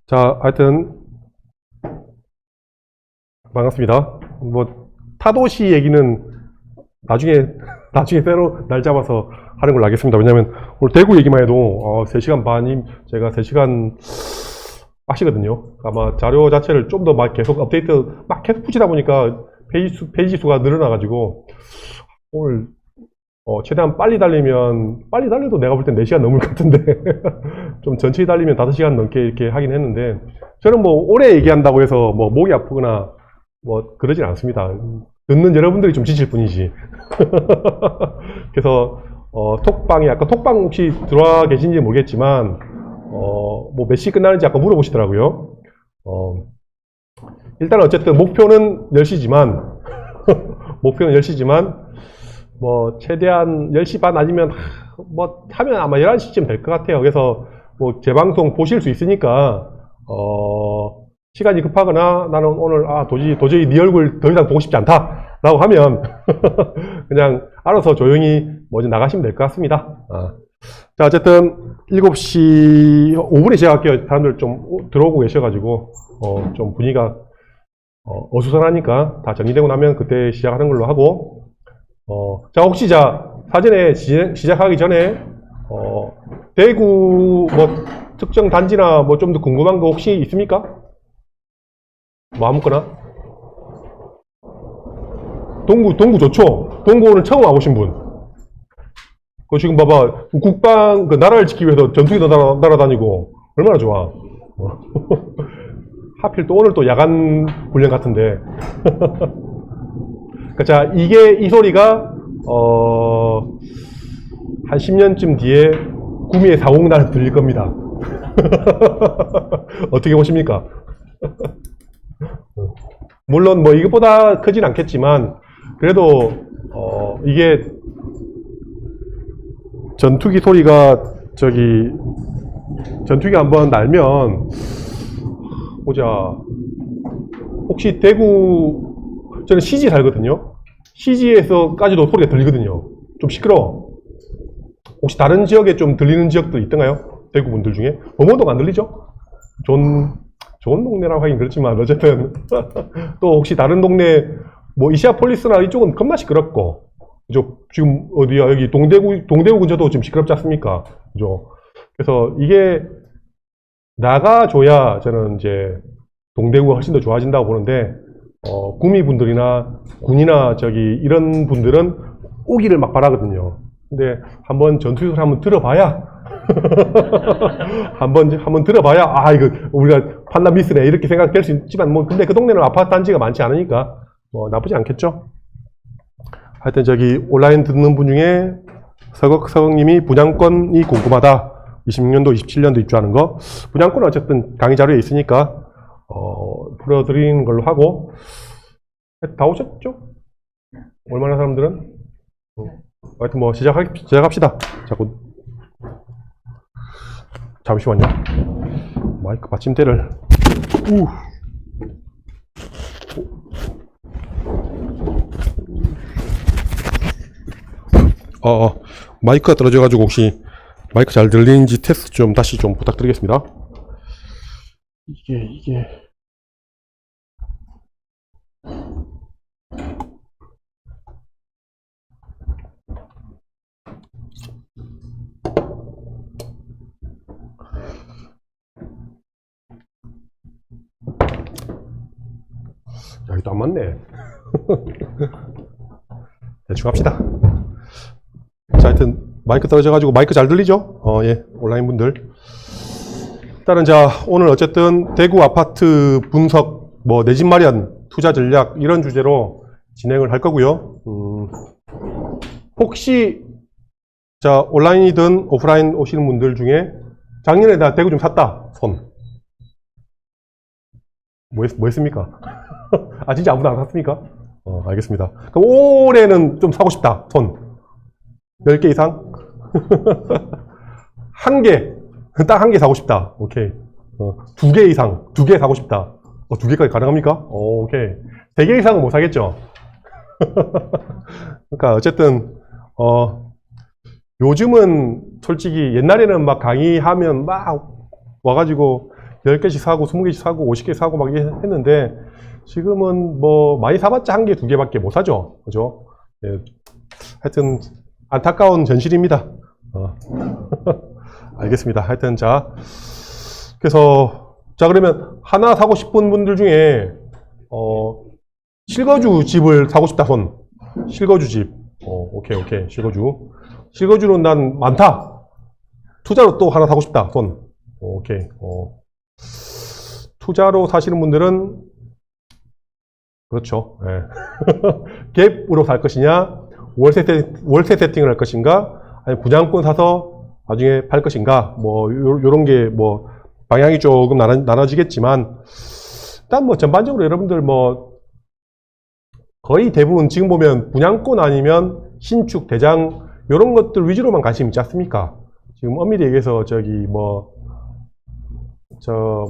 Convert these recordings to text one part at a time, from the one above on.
자, 하여튼 반갑습니다. 뭐 타도시 얘기는 나중에 새로 날 잡아서 하는 걸로 하겠습니다. 왜냐면 오늘 대구 얘기만 해도 3시간 반이 제가 3시간 빡시거든요. 아마 자료 자체를 좀 더 막 계속 업데이트 막 계속 붙이다 보니까 페이지 수가 늘어나가지고 오늘 최대한 빨리 달려도 내가 볼 땐 4시간 넘을 것 같은데 좀 천천히 달리면 5시간 넘게 이렇게 하긴 했는데, 저는 뭐 오래 얘기한다고 해서 뭐 목이 아프거나 뭐 그러진 않습니다. 듣는 여러분들이 좀 지칠 뿐이지. 그래서 톡방에 아까 톡방 혹시 들어와 계신지 모르겠지만 뭐 몇 시 끝나는지 아까 물어보시더라고요. 일단 어쨌든 목표는 10시지만 뭐 최대한 10시 반 아니면 뭐 하면 아마 11시쯤 될 것 같아요. 그래서 뭐 재방송 보실 수 있으니까 시간이 급하거나 나는 오늘 도저히 네 얼굴 더 이상 보고 싶지 않다 라고 하면 그냥 알아서 조용히 먼저 나가시면 될 것 같습니다. 자, 어쨌든 7시 5분에 시작할게요. 사람들 좀 들어오고 계셔가지고 좀 분위기가 어수선하니까 다 정리되고 나면 그때 시작하는 걸로 하고, 자, 혹시 사전에 시작하기 전에 대구 뭐 특정 단지나 뭐 좀 더 궁금한 거 혹시 있습니까? 뭐 아무거나. 동구 좋죠? 동구 오늘 처음 와보신 분. 지금 봐봐, 국방 나라를 지키기 위해서 전투기도 날아다니고 얼마나 좋아. 하필 또 오늘 또 야간 훈련 같은데. 자, 이 소리가 한 10년쯤 뒤에 구미의 사공단을 들릴 겁니다. 어떻게 보십니까? 물론 뭐 이것보다 크진 않겠지만 그래도 이게 전투기 소리가 전투기 한번 날면 보자. 혹시 대구, 저는 CG 살거든요. CG에서까지도 소리가 들리거든요. 좀 시끄러워. 혹시 다른 지역에 좀 들리는 지역도 있던가요? 대구 분들 중에? 범어동 안 들리죠? 좋은 동네라고 하긴 그렇지만 어쨌든 또 혹시 다른 동네 뭐 이시아폴리스나 이쪽은 겁나 시끄럽고, 그죠? 지금 어디야, 여기 동대구 근처도 지금 시끄럽지 않습니까? 그죠? 그래서 이게 나가줘야 저는 이제 동대구가 훨씬 더 좋아진다고 보는데, 구미 분들이나 군이나 이런 분들은 오기를 막 바라거든요. 근데 한번 전투 소리 한번 들어봐야 한번 들어봐야 이거 우리가 판단 미스네 이렇게 생각될 수 있지만, 뭐 근데 그 동네는 아파트 단지가 많지 않으니까 뭐 나쁘지 않겠죠. 하여튼 온라인 듣는 분 중에 서걱님이 분양권이 궁금하다. 26년도 27년도 입주하는 거. 분양권은 어쨌든 강의 자료에 있으니까 풀어드리는 걸로 하고. 다 오셨죠? 얼마나 사람들은? 하여튼 뭐 시작합시다. 자꾸 잠시만요. 마이크 받침대를 마이크가 떨어져가지고 혹시 마이크 잘 들리는지 테스트 좀 다시 좀 부탁드리겠습니다. 이게 여기도 안 맞네. 대충 합시다. 자, 하여튼 마이크 떨어져가지고 마이크 잘 들리죠? 예, 온라인 분들. 일단은 오늘 어쨌든 대구 아파트 분석, 뭐 내 집 마련, 투자 전략 이런 주제로 진행을 할 거고요. 혹시 온라인이든 오프라인 오시는 분들 중에 작년에 나 대구 좀 샀다 손. 뭐 했습니까? 진짜 아무도 안 샀습니까? 알겠습니다. 그럼 올해는 좀 사고 싶다 손. 10개 이상? 딱 한 개 사고 싶다. 오케이. 2개 이상, 2개 사고 싶다. 2개까지 가능합니까? 오케이. 3개 이상은 못 사겠죠? 그러니까 어쨌든 요즘은 솔직히 옛날에는 막 강의하면 막 와가지고 10개씩 사고 20개씩 사고 50개 사고 막 했는데 지금은 뭐 많이 사봤자 1개, 2개밖에 못 사죠. 그죠? 예. 하여튼 안타까운 현실입니다. 알겠습니다. 하여튼 그래서 그러면 하나 사고 싶은 분들 중에 실거주 집을 사고 싶다 손. 실거주 집. 오케이. 실거주는 난 많다. 투자로 또 하나 사고 싶다 손. 오케이. 투자로 사시는 분들은 그렇죠. 예. 갭으로 살 것이냐, 월세 세팅을 할 것인가, 아니면 분양권 사서 나중에 팔 것인가, 뭐 요런 게 뭐 방향이 조금 나눠지겠지만 일단 뭐 전반적으로 여러분들 뭐 거의 대부분 지금 보면 분양권 아니면 신축, 대장 요런 것들 위주로만 관심 있지 않습니까? 지금 엄밀히 얘기해서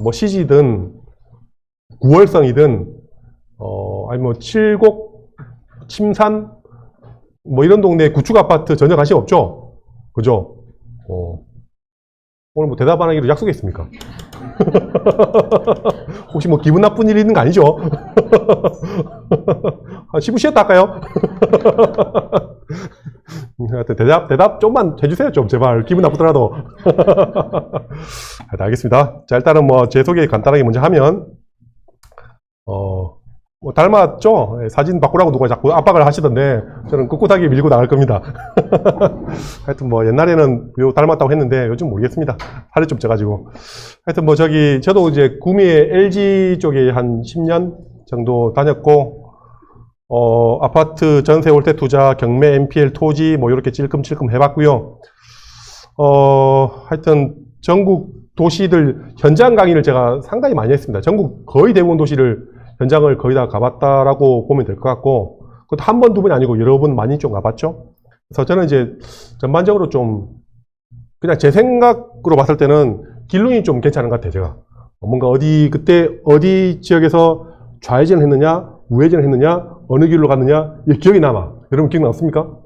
뭐 시지든 구월성이든 아니 뭐 칠곡, 침산 뭐 이런 동네 구축 아파트 전혀 관심 없죠? 그죠? 오늘 뭐 대답 안 하기로 약속했습니까? 혹시 뭐 기분 나쁜 일이 있는 거 아니죠? 10분 쉬었다 할까요? 하여튼 대답 좀만 해주세요. 좀 제발 기분 나쁘더라도. 알겠습니다. 자, 일단은 뭐 제 소개 간단하게 먼저 하면 뭐 닮았죠? 사진 바꾸라고 누가 자꾸 압박을 하시던데 저는 꿋꿋하게 밀고 나갈 겁니다. 하여튼 뭐 옛날에는 요 닮았다고 했는데 요즘 모르겠습니다. 살이 좀 쪄가지고. 하여튼 뭐 저도 이제 구미의 LG 쪽에 한 10년 정도 다녔고 아파트 전세 올 때 투자, 경매, NPL, 토지 뭐 이렇게 찔끔찔끔 해봤고요. 하여튼 전국 도시들 현장 강의를 제가 상당히 많이 했습니다. 전국 거의 대부분 도시를 현장을 거의 다 가봤다라고 보면 될 것 같고, 그것도 한 번, 두 번이 아니고 여러 번 많이 좀 가봤죠. 그래서 저는 이제 전반적으로 좀 그냥 제 생각으로 봤을 때는 길눈이 좀 괜찮은 것 같아요. 제가 뭔가 그때 어디 지역에서 좌회전을 했느냐, 우회전을 했느냐, 어느 길로 갔느냐, 이게 기억이 남아. 여러분 기억나십니까?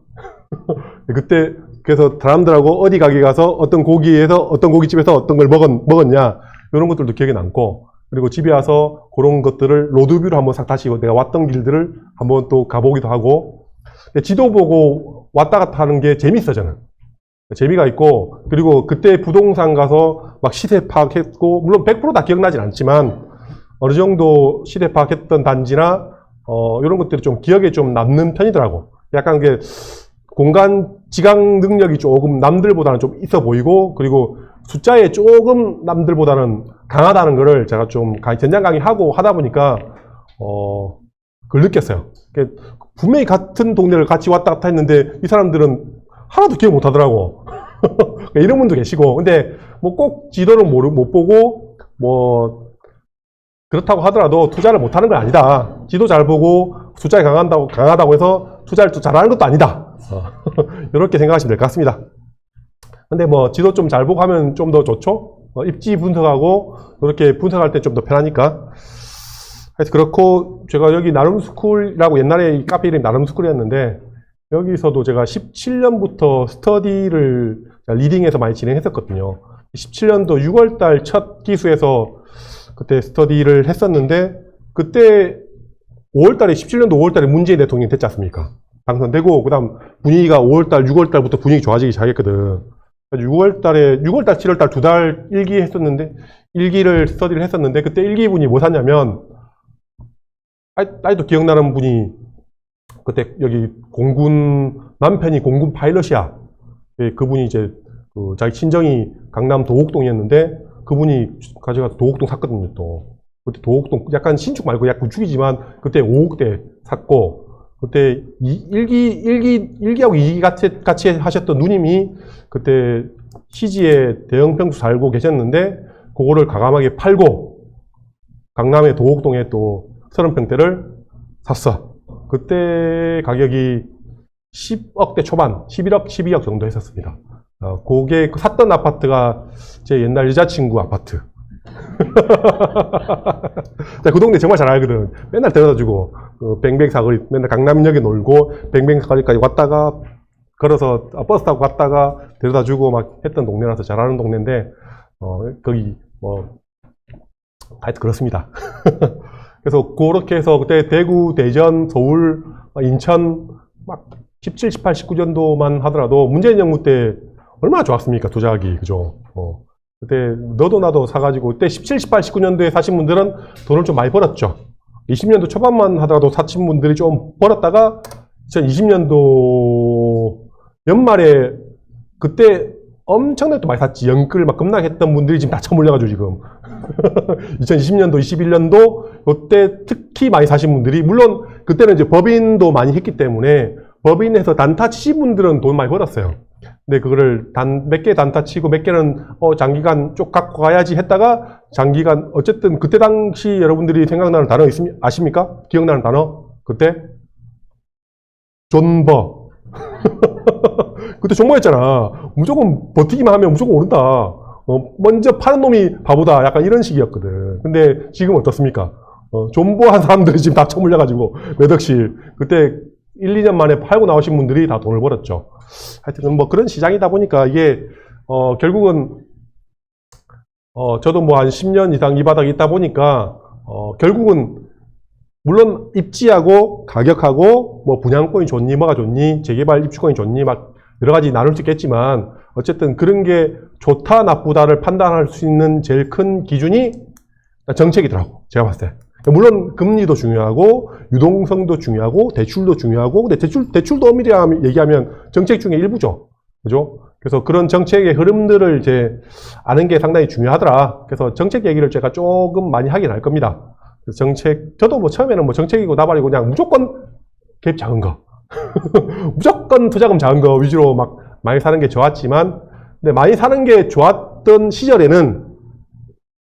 그때 그래서 사람들하고 어디 가게 가서 어떤 고기에서 어떤 고깃집에서 어떤 걸 먹었냐 이런 것들도 기억에 남고, 그리고 집에 와서 그런 것들을 로드뷰로 한번 싹 다시 내가 왔던 길들을 한번 또 가보기도 하고, 지도 보고 왔다 갔다 하는 게 재밌어 저는. 재미가 있고, 그리고 그때 부동산 가서 막 시세 파악했고, 물론 100% 다 기억나진 않지만 어느 정도 시세 파악했던 단지나 이런 것들이 좀 기억에 좀 남는 편이더라고. 약간 게 공간 지각 능력이 조금 남들보다는 좀 있어 보이고, 그리고 숫자에 조금 남들보다는 강하다는 거를 제가 좀 전장 강의하고 하다 보니까 그걸 느꼈어요. 분명히 같은 동네를 같이 왔다 갔다 했는데 이 사람들은 하나도 기억 못 하더라고. 이런 분도 계시고, 근데 뭐 꼭 지도를 못 보고 뭐 그렇다고 하더라도 투자를 못 하는 건 아니다. 지도 잘 보고 숫자에 강하다고 해서 투자를 또 잘하는 것도 아니다. 이렇게 생각하시면 될 것 같습니다. 근데 뭐 지도 좀 잘 보고 하면 좀 더 좋죠? 입지 분석하고 이렇게 분석할 때 좀 더 편하니까. 하여튼 그렇고, 제가 여기 나름스쿨이라고 옛날에 이 카페 이름이 나름스쿨이었는데 여기서도 제가 17년부터 스터디를 리딩해서 많이 진행했었거든요. 17년도 6월달 첫 기수에서 그때 스터디를 했었는데, 그때 5월달에 17년도 5월달에 문재인 대통령이 됐지 않습니까? 당선되고, 그 다음 분위기가 5월달, 6월달부터 분위기 좋아지기 시작했거든. 6월달, 7월달 두 달 일기 했었는데, 일기를 스터디를 했었는데, 그때 일기분이 뭐 샀냐면, 아직도 기억나는 분이, 그때 여기 남편이 공군 파일럿이야. 그분이 이제, 자기 친정이 강남 도곡동이었는데, 그분이 가져가서 도곡동 샀거든요, 또. 그때 도곡동, 약간 신축 말고 약 구축이지만, 그때 5억대 샀고, 그때 일기하고 2기 같이 하셨던 누님이 그때 시지에 대형 평수 살고 계셨는데, 그거를 과감하게 팔고, 강남의 도곡동에 또 30평대를 샀어. 그때 가격이 10억대 초반, 11억, 12억 정도 했었습니다. 그게 샀던 아파트가 제 옛날 여자친구 아파트. 그 동네 정말 잘 알거든. 맨날 데려다주고, 뱅뱅 사거리, 맨날 강남역에 놀고, 뱅뱅 사거리까지 왔다가, 걸어서, 버스 타고 갔다가 데려다주고 막 했던 동네라서 잘 아는 동네인데, 거기, 하여튼 그렇습니다. 그래서 그렇게 해서 그때 대구, 대전, 서울, 인천 막 17, 18, 19년도만 하더라도 문재인 정부 때 얼마나 좋았습니까? 투자하기. 그죠? 그때 너도 나도 사가지고 그때 17, 18, 19년도에 사신 분들은 돈을 좀 많이 벌었죠. 20년도 초반만 하더라도 사신 분들이 좀 벌었다가 2020년도 연말에 그때 엄청나게 또 많이 샀지. 연끌 막 급락했던 분들이 지금 다 처물려가지고 지금 2020년도, 21년도 그때 특히 많이 사신 분들이 물론 그때는 이제 법인도 많이 했기 때문에 법인에서 단타 치신 분들은 돈 많이 벌었어요. 근데 그거를 몇 개 단타 치고 몇 개는 장기간 쭉 갖고 가야지 했다가 장기간 어쨌든 그때 당시 여러분들이 생각나는 단어 아십니까? 기억나는 단어? 그때? 존버. 그때 존버했잖아. 무조건 버티기만 하면 무조건 오른다. 먼저 파는 놈이 바보다. 약간 이런 식이었거든. 근데 지금 어떻습니까? 존버한 사람들이 지금 다 처물려가지고 몇 억씩. 그때 1, 2년 만에 팔고 나오신 분들이 다 돈을 벌었죠. 하여튼 뭐 그런 시장이다 보니까 이게 결국은 저도 뭐 한 10년 이상 이 바닥에 있다 보니까 결국은 물론 입지하고 가격하고 뭐 분양권이 좋니 뭐가 좋니 재개발 입주권이 좋니 막 여러 가지 나눌 수 있겠지만 어쨌든 그런 게 좋다 나쁘다를 판단할 수 있는 제일 큰 기준이 정책이더라고. 제가 봤을 때. 물론 금리도 중요하고 유동성도 중요하고 대출도 중요하고 근데 대출도 엄밀히 얘기하면 정책 중에 일부죠. 그죠? 그래서 그런 정책의 흐름들을 이제 아는 게 상당히 중요하더라. 그래서 정책 얘기를 제가 조금 많이 하긴 할 겁니다. 그래서 정책, 저도 뭐 처음에는 뭐 정책이고 나발이고 그냥 무조건 갭 작은 거. 무조건 투자금 작은 거 위주로 막 많이 사는 게 좋았지만 근데 많이 사는 게 좋았던 시절에는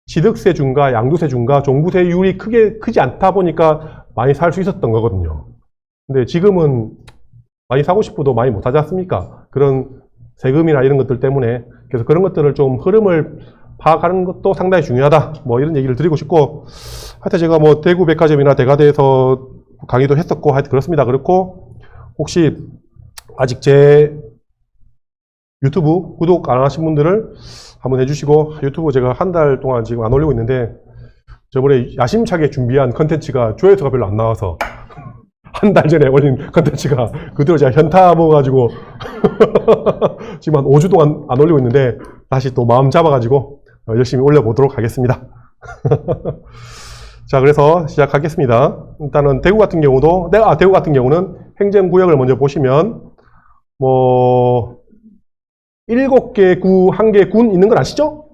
취득세 중과 양도세 중과 종부세율이 크지 않다 보니까 많이 살 수 있었던 거거든요. 근데 지금은 많이 사고 싶어도 많이 못 사지 않습니까? 그런 세금이나 이런 것들 때문에. 그래서 그런 것들을 좀 흐름을 파악하는 것도 상당히 중요하다. 뭐 이런 얘기를 드리고 싶고, 하여튼 제가 뭐 대구 백화점이나 대가대에서 강의도 했었고, 하여튼 그렇습니다. 그렇고, 혹시 아직 제 유튜브 구독 안 하신 분들을 한번 해주시고, 유튜브 제가 한 달 동안 지금 안 올리고 있는데 저번에 야심차게 준비한 컨텐츠가 조회수가 별로 안 나와서 한 달 전에 올린 컨텐츠가 그대로 제가 현타 먹어가지고 지금 한 5주 동안 안 올리고 있는데 다시 또 마음 잡아가지고 열심히 올려보도록 하겠습니다. 자, 그래서 시작하겠습니다. 일단은 대구 같은 경우도 대구 같은 경우는 행정구역을 먼저 보시면 뭐 7개 구, 1개 군 있는 걸 아시죠?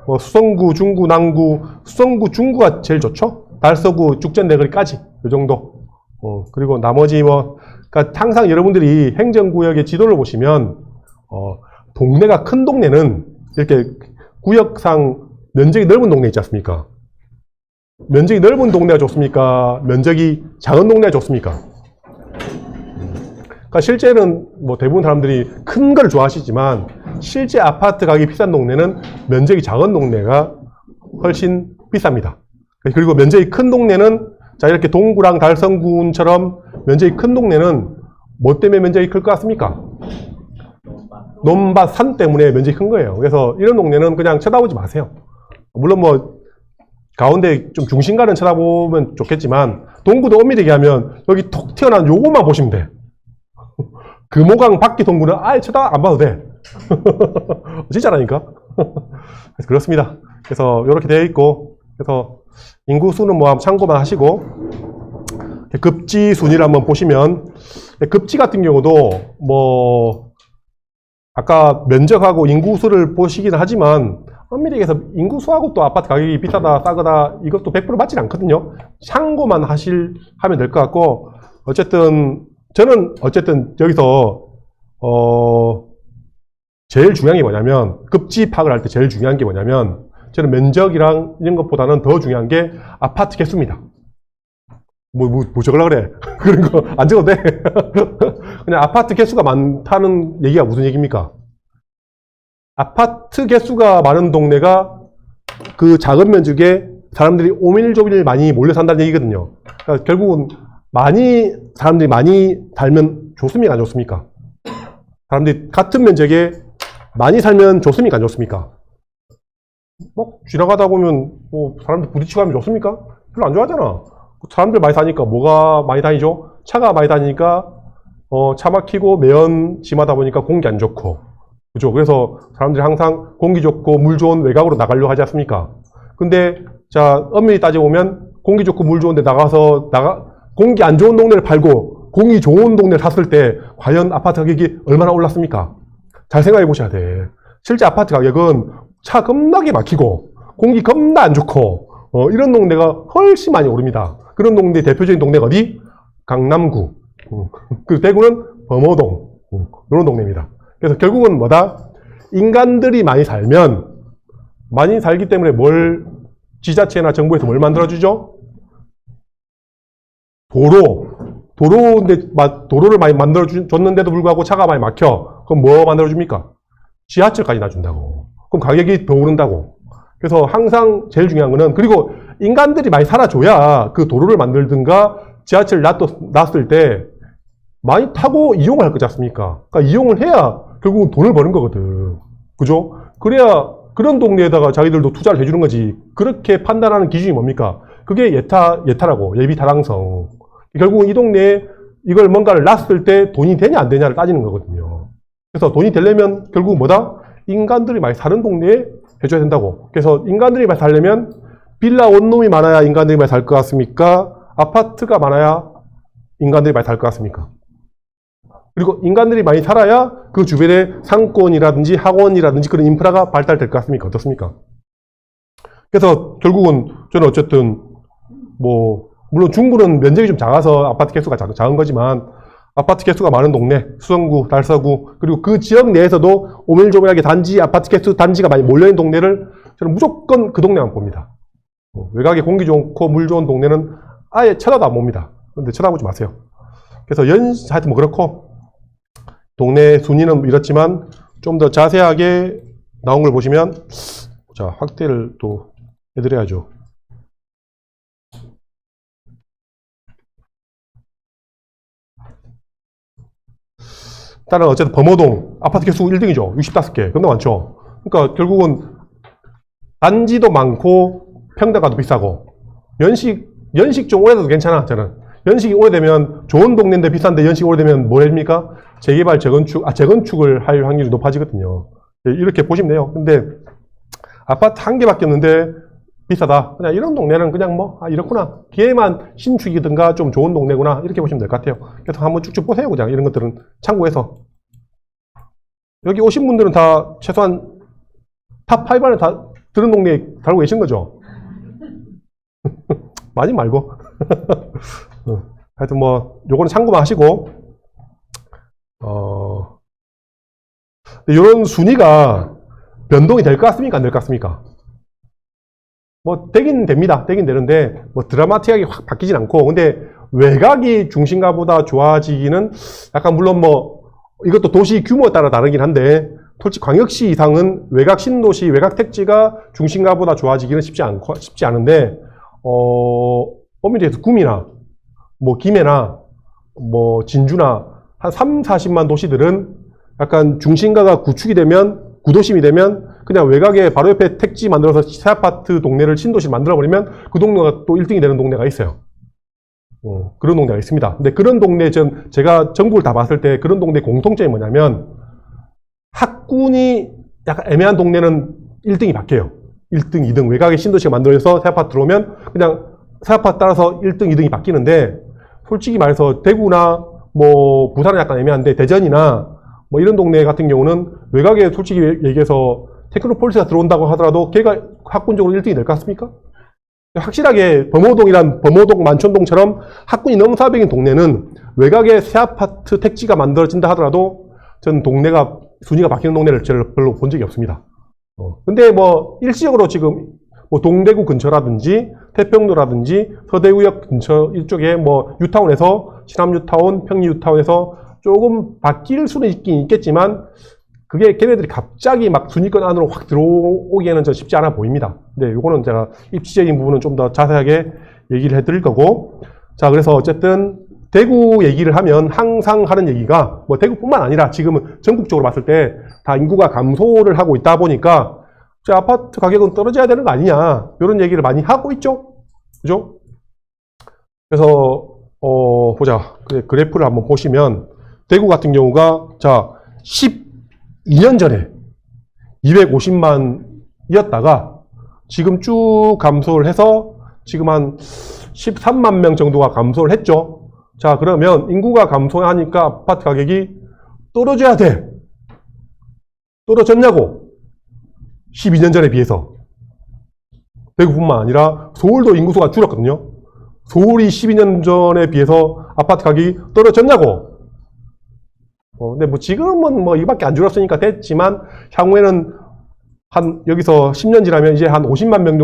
뭐 수성구, 중구, 남구, 수성구, 중구가 제일 좋죠? 달서구, 죽전, 내거리까지 이 정도. 그리고 나머지 뭐, 그러니까 항상 여러분들이 행정구역의 지도를 보시면 동네가 큰 동네는 이렇게 구역상 면적이 넓은 동네 있지 않습니까? 면적이 넓은 동네가 좋습니까? 면적이 작은 동네가 좋습니까? 그러니까 실제는 뭐 대부분 사람들이 큰 걸 좋아하시지만 실제 아파트 가격이 비싼 동네는 면적이 작은 동네가 훨씬 비쌉니다. 그리고 면적이 큰 동네는 자 이렇게 동구랑 달성군처럼 면적이 큰 동네는 뭐 때문에 면적이 클 것 같습니까? 논밭 산 때문에 면적이 큰 거예요. 그래서 이런 동네는 그냥 쳐다보지 마세요. 물론 뭐 가운데 좀 중심가는 쳐다보면 좋겠지만 동구도 엄밀히 얘기하면 여기 톡 튀어나온 요것만 보시면 돼. 금호강 밖에 동구는 아예 쳐다 안 봐도 돼. 진짜라니까. 그래서 그렇습니다. 그래서 이렇게 되어 있고, 그래서 인구수는 뭐 참고만 하시고, 급지 순위를 한번 보시면, 급지 같은 경우도 뭐 아까 면적하고 인구수를 보시긴 하지만 엄밀히 얘기해서 인구수하고 또 아파트 가격이 비싸다 싸거다 이것도 100% 맞지는 않거든요. 참고만 하면 될 것 같고, 어쨌든 저는 어쨌든 여기서 제일 중요한 게 뭐냐면 급지 파악을 할 때 제일 중요한 게 뭐냐면 저는 면적이랑 이런 것보다는 더 중요한 게 아파트 개수입니다. 뭐 적으려고 그래. 그런 거 안 적어도 돼. 그냥 아파트 개수가 많다는 얘기가 무슨 얘기입니까? 아파트 개수가 많은 동네가 그 작은 면적에 사람들이 오밀조밀 많이 몰려 산다는 얘기거든요. 그러니까 결국은 사람들이 많이 살면 좋습니까? 안 좋습니까? 사람들이 같은 면적에 많이 살면 좋습니까? 안 좋습니까? 막 지나가다 보면 뭐 사람들 부딪히고 하면 좋습니까? 별로 안 좋아하잖아. 사람들 많이 사니까 뭐가 많이 다니죠? 차가 많이 다니니까 차 막히고 매연 심하다 보니까 공기 안 좋고, 그죠? 그래서 사람들이 항상 공기 좋고 물 좋은 외곽으로 나가려고 하지 않습니까? 근데 자, 엄밀히 따져보면 공기 좋고 물 좋은 데 나가서 공기 안 좋은 동네를 팔고 공기 좋은 동네를 샀을 때 과연 아파트 가격이 얼마나 올랐습니까? 잘 생각해 보셔야 돼. 실제 아파트 가격은 차 겁나게 막히고 공기 겁나 안 좋고 이런 동네가 훨씬 많이 오릅니다. 그런 동네 대표적인 동네가 어디? 강남구. 그 대구는 범어동. 이런 동네입니다. 그래서 결국은 뭐다? 인간들이 많이 살면, 많이 살기 때문에 지자체나 정부에서 뭘 만들어주죠? 도로를 많이 만들어줬는데도 불구하고 차가 많이 막혀. 그럼 뭐 만들어줍니까? 지하철까지 놔준다고. 그럼 가격이 더 오른다고. 그래서 항상 제일 중요한 거는, 그리고 인간들이 많이 살아줘야 그 도로를 만들든가 지하철을 놨을 때 많이 타고 이용을 할 거지 않습니까? 그러니까 이용을 해야 결국은 돈을 버는 거거든. 그죠? 그래야 그런 동네에다가 자기들도 투자를 해주는 거지. 그렇게 판단하는 기준이 뭡니까? 그게 예타라고. 예비타당성. 결국은 이 동네에 이걸 뭔가를 놨을 때 돈이 되냐 안 되냐를 따지는 거거든요. 그래서 돈이 되려면 결국은 뭐다? 인간들이 많이 사는 동네에 해줘야 된다고. 그래서 인간들이 많이 살려면 빌라 원룸이 많아야 인간들이 많이 살 것 같습니까? 아파트가 많아야 인간들이 많이 살 것 같습니까? 그리고 인간들이 많이 살아야 그 주변에 상권이라든지 학원이라든지 그런 인프라가 발달될 것 같습니까? 어떻습니까? 그래서 결국은 저는 어쨌든 물론 중구는 면적이 좀 작아서 아파트 개수가 작은 거지만 아파트 개수가 많은 동네, 수성구, 달서구, 그리고 그 지역 내에서도 오밀조밀하게 아파트 개수 단지가 많이 몰려있는 동네를 저는 무조건 그 동네만 봅니다. 외곽에 공기 좋고 물 좋은 동네는 아예 쳐다도 안 봅니다. 근데 쳐다보지 마세요. 그래서 하여튼 그렇고, 동네 순위는 이렇지만 좀 더 자세하게 나온 걸 보시면, 자, 확대를 또 해드려야죠. 일단은 어쨌든 범어동 아파트 개수 1등이죠. 65개. 겁나 많죠. 그러니까 결국은 단지도 많고 평당가도 비싸고, 연식 좀 오래돼도 괜찮아. 저는 연식이 오래되면 좋은 동네인데 비싼데 연식이 오래되면 뭐 됩니까? 재개발, 재건축을 할 확률이 높아지거든요. 이렇게 보시면 돼요. 근데 아파트 한 개밖에 없는데 비싸다. 그냥 이런 동네는 그냥 이렇구나. 기회만 신축이든가 좀 좋은 동네구나. 이렇게 보시면 될 것 같아요. 그래서 한번 쭉쭉 보세요. 그냥 이런 것들은 참고해서. 여기 오신 분들은 다 최소한 탑5 안에 다 들은 동네에 살고 계신 거죠? 많이 말고. 하여튼 요거는 참고만 하시고, 이런 순위가 변동이 될 것 같습니까? 안 될 것 같습니까? 되긴 됩니다. 되긴 되는데, 드라마틱하게 확 바뀌진 않고, 근데 외곽이 중심가보다 좋아지기는 약간 물론 이것도 도시 규모에 따라 다르긴 한데, 솔직히 광역시 이상은 외곽 신도시, 외곽 택지가 중심가보다 좋아지기는 쉽지 않은데, 엄밀히 해서 구미나, 김해나, 진주나, 한 3, 40만 도시들은 약간 중심가가 구축이 되면, 구도심이 되면, 그냥 외곽에 바로 옆에 택지 만들어서 새 아파트 동네를 신도시 만들어버리면 그 동네가 또 1등이 되는 동네가 있어요. 그런 동네가 있습니다. 근데 그런 동네, 제가 전국을 다 봤을 때 그런 동네 공통점이 뭐냐면, 학군이 약간 애매한 동네는 1등이 바뀌어요. 1등, 2등. 외곽에 신도시가 만들어져서 새 아파트 들어오면 그냥 새 아파트 따라서 1등, 2등이 바뀌는데, 솔직히 말해서 대구나 부산은 약간 애매한데 대전이나 이런 동네 같은 경우는 외곽에 솔직히 얘기해서 테크노폴리스가 들어온다고 하더라도 걔가 학군적으로 1등이 될 것 같습니까? 확실하게 범어동, 만촌동처럼 학군이 너무 400인 동네는 외곽에 새 아파트 택지가 만들어진다 하더라도 전 동네가 순위가 바뀌는 동네를 별로 본 적이 없습니다. 근데 일시적으로 지금 동대구 근처라든지 태평로라든지 서대구역 근처 이쪽에 유타운에서 신암유타운, 평리유타운에서 조금 바뀔 수는 있긴 있겠지만 그게 걔네들이 갑자기 순위권 안으로 확 들어오기에는 전 쉽지 않아 보입니다. 근데 요거는 제가 입지적인 부분은 좀 더 자세하게 얘기를 해드릴 거고, 자, 그래서 어쨌든 대구 얘기를 하면 항상 하는 얘기가 대구뿐만 아니라 지금은 전국적으로 봤을 때 다 인구가 감소를 하고 있다 보니까 아파트 가격은 떨어져야 되는 거 아니냐, 이런 얘기를 많이 하고 있죠. 그죠? 그래서 보자. 그래프를 한번 보시면 대구 같은 경우가 자 12년 전에 250만이었다가 지금 쭉 감소를 해서 지금 한 13만 명 정도가 감소를 했죠. 자, 그러면 인구가 감소하니까 아파트 가격이 떨어져야 돼. 떨어졌냐고? 12년 전에 비해서. 대구뿐만 아니라 서울도 인구수가 줄었거든요. 서울이 12년 전에 비해서 아파트 가격이 떨어졌냐고? 근데 뭐 지금은 뭐 이밖에 안 줄었으니까 됐지만 향후에는 한 여기서 10년 지나면 이제 한 50만 명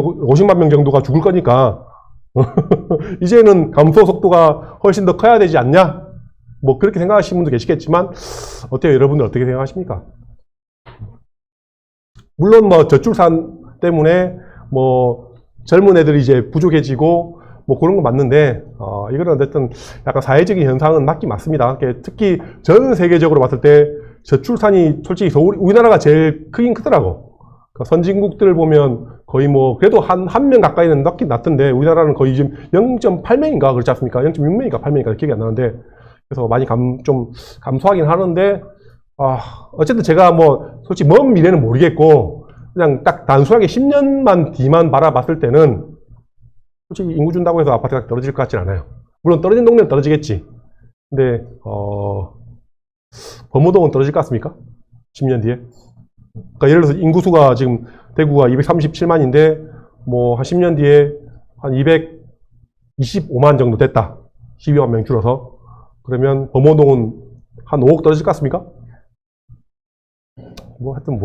정도가 죽을 거니까 이제는 감소 속도가 훨씬 더 커야 되지 않냐? 뭐 그렇게 생각하시는 분도 계시겠지만 어때요? 여러분들 어떻게 생각하십니까? 물론 뭐 저출산 때문에 뭐 젊은 애들이 이제 부족해지고 뭐 그런 건 맞는데 이거는 어쨌든 약간 사회적인 현상은 맞긴 맞습니다. 특히 전 세계적으로 봤을 때 저출산이 솔직히 우리나라가 제일 크긴 크더라고. 그러니까 선진국들을 보면 거의 뭐 그래도 한 명 가까이는 낳긴 낳던데 우리나라는 거의 지금 0.8명인가 그렇지 않습니까? 0.6명인가 8명인가 기억이 안 나는데 그래서 많이 좀 감소하긴 하는데 어쨌든 제가 뭐 솔직히 먼 미래는 모르겠고 그냥 딱 단순하게 10년만 뒤만 바라봤을 때는 솔직히 인구 준다고 해서 아파트가 떨어질 것 같진 않아요. 물론 떨어진 동네는 떨어지겠지. 근데 범어동은 떨어질 것 같습니까? 10년 뒤에? 그러니까 예를 들어서 인구수가 지금 대구가 237만인데 뭐 한 10년 뒤에 한 225만 정도 됐다. 12만 명 줄어서. 그러면 범어동은 한 5억 떨어질 것 같습니까? 뭐 하여튼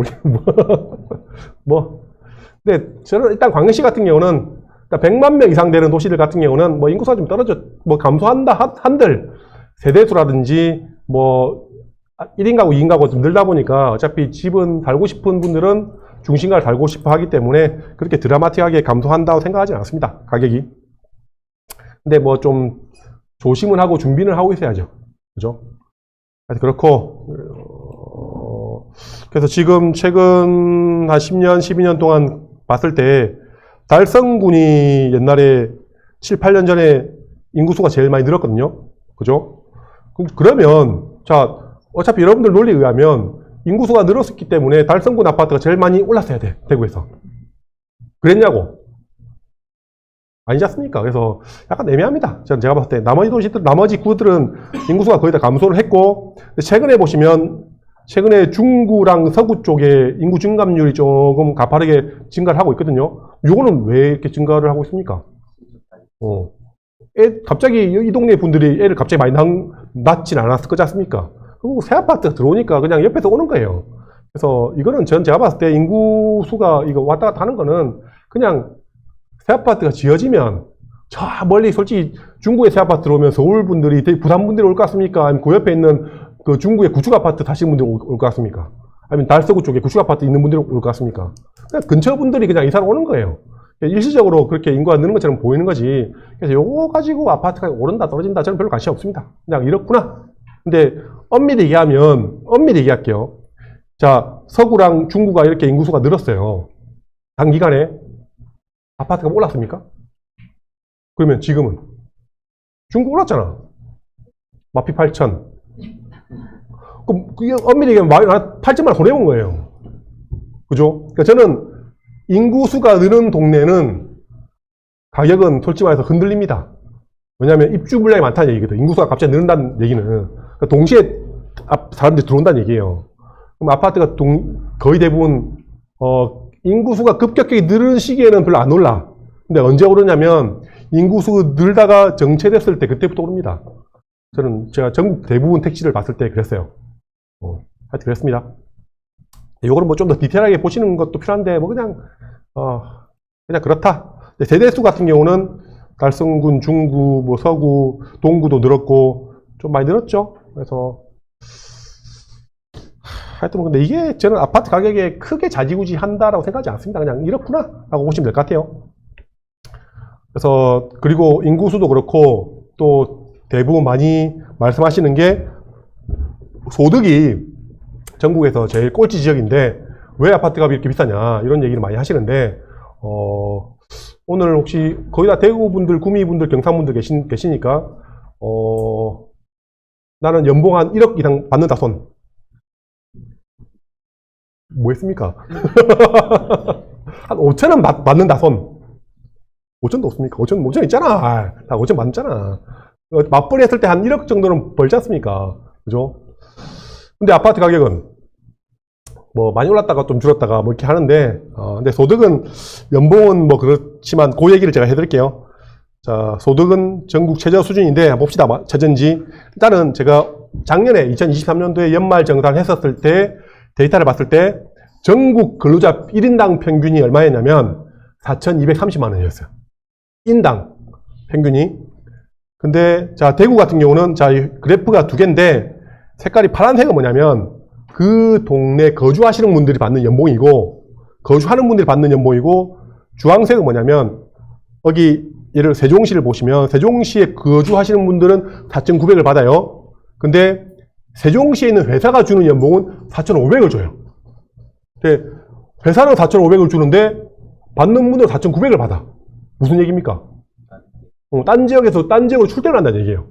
근데 저는 일단 광역시 같은 경우는 100만 명 이상 되는 도시들 같은 경우는 뭐 인구수가 좀 뭐 감소한다 한들 세대수라든지 뭐 1인 가구, 2인 가구 좀 늘다 보니까 어차피 집은 살고 싶은 분들은 중심가를 살고 싶어 하기 때문에 그렇게 드라마틱하게 감소한다고 생각하지 않습니다. 가격이. 근데 뭐 좀 조심은 하고 준비는 하고 있어야죠. 그죠? 그렇고 그래서 지금 최근 한 10년, 12년 동안 봤을 때 달성군이 옛날에 7, 8년 전에 인구수가 제일 많이 늘었거든요. 그죠? 그러면 자 어차피 여러분들 논리에 의하면 인구수가 늘었기 때문에 달성군 아파트가 제일 많이 올랐어야 돼. 대구에서. 그랬냐고? 아니지 않습니까? 그래서 약간 애매합니다. 제가 봤을 때 나머지 도시들, 나머지 구들은 인구수가 거의 다 감소를 했고 최근에 보시면 최근에 중구랑 서구 쪽에 인구 증감률이 조금 가파르게 증가를 하고 있거든요. 요거는 왜 이렇게 증가를 하고 있습니까? 갑자기 이 동네 분들이 애를 갑자기 많이 낳진 않았을 거지 않습니까? 그리고 새 아파트가 들어오니까 그냥 옆에서 오는 거예요. 그래서 이거는 제가 봤을 때 인구수가 이거 왔다 갔다 하는 거는 그냥 새 아파트가 지어지면 저 멀리 솔직히 중구에 새 아파트 들어오면 서울 분들이 부산 분들이 올 것 같습니까? 아니면 그 옆에 있는 그 중구에 구축 아파트 사시는 분들이 올 것 같습니까? 아니면 달서구 쪽에 구축 아파트 있는 분들이 올 것 같습니까? 그냥 근처 분들이 그냥 이사를 오는 거예요. 일시적으로 그렇게 인구가 느는 것처럼 보이는 거지. 그래서 요거 가지고 아파트가 오른다 떨어진다 저는 별로 관심 없습니다. 그냥 이렇구나. 근데 엄밀히 얘기할게요. 자, 서구랑 중구가 이렇게 인구수가 늘었어요. 단기간에 아파트가 올랐습니까? 그러면 지금은 중구 올랐잖아. 마피 8천. 그럼 그게 엄밀히 얘기하면 8천만 손해본 거예요. 그죠? 그러니까 저는 인구수가 느는 동네는 가격은 솔직히 말해서 흔들립니다. 왜냐하면 입주 물량이 많다는 얘기거든. 인구수가 갑자기 늘는다는 얘기는 그러니까 동시에 사람들이 들어온다는 얘기예요. 그럼 아파트가 거의 대부분 인구수가 급격하게 늘는 시기에는 별로 안 올라. 근데 언제 오르냐면 인구수 늘다가 정체됐을 때 그때부터 오릅니다. 제가 전국 대부분 택지를 봤을 때 그랬어요. 하여튼 그랬습니다. 요거는 뭐 좀 더 디테일하게 보시는 것도 필요한데 뭐 그냥 그렇다. 세대수 같은 경우는 달성군, 중구, 뭐 서구, 동구도 늘었고 좀 많이 늘었죠. 그래서 하여튼 근데 이게 저는 아파트 가격에 크게 좌지우지 한다라고 생각하지 않습니다. 그냥 이렇구나 하고 보시면 될 것 같아요. 그래서 그리고 인구수도 그렇고 또 대부분 많이 말씀하시는 게 소득이 전국에서 제일 꼴찌 지역인데 왜 아파트 값이 이렇게 비싸냐 이런 얘기를 많이 하시는데 오늘 혹시 거의 다 대구분들, 구미분들, 경상분들 계시니까 나는 연봉 한 1억 이상 받는다 손. 뭐 했습니까? 한 5천은 받는다 손. 5천도 없습니까? 5천 있잖아. 다 5천 받잖아. 맞벌이 했을 때 한 1억 정도는 벌지 않습니까? 그죠? 근데 아파트 가격은 뭐 많이 올랐다가 좀 줄었다가 뭐 이렇게 하는데 근데 소득은 연봉은 뭐 그렇지만 그 얘기를 제가 해드릴게요. 자, 소득은 전국 최저 수준인데 한번 봅시다. 최저인지. 일단은 제가 작년에 2023년도에 연말 정산했었을 때 데이터를 봤을 때 전국 근로자 1인당 평균이 얼마였냐면 4,230만 원이었어요. 인당 평균이. 근데 자, 대구 같은 경우는 자, 이 그래프가 두 개인데 색깔이 파란색은 뭐냐면 그 동네 거주하시는 분들이 받는 연봉이고, 거주하는 분들이 받는 연봉이고, 주황색은 뭐냐면 여기 예를 세종시를 보시면 세종시에 거주하시는 분들은 4,900을 받아요. 근데 세종시에 있는 회사가 주는 연봉은 4,500을 줘요. 근데 회사는 4,500을 주는데 받는 분들은 4,900을 받아. 무슨 얘기입니까? 딴 지역에서 딴 지역으로 출퇴근을 한다는 얘기예요.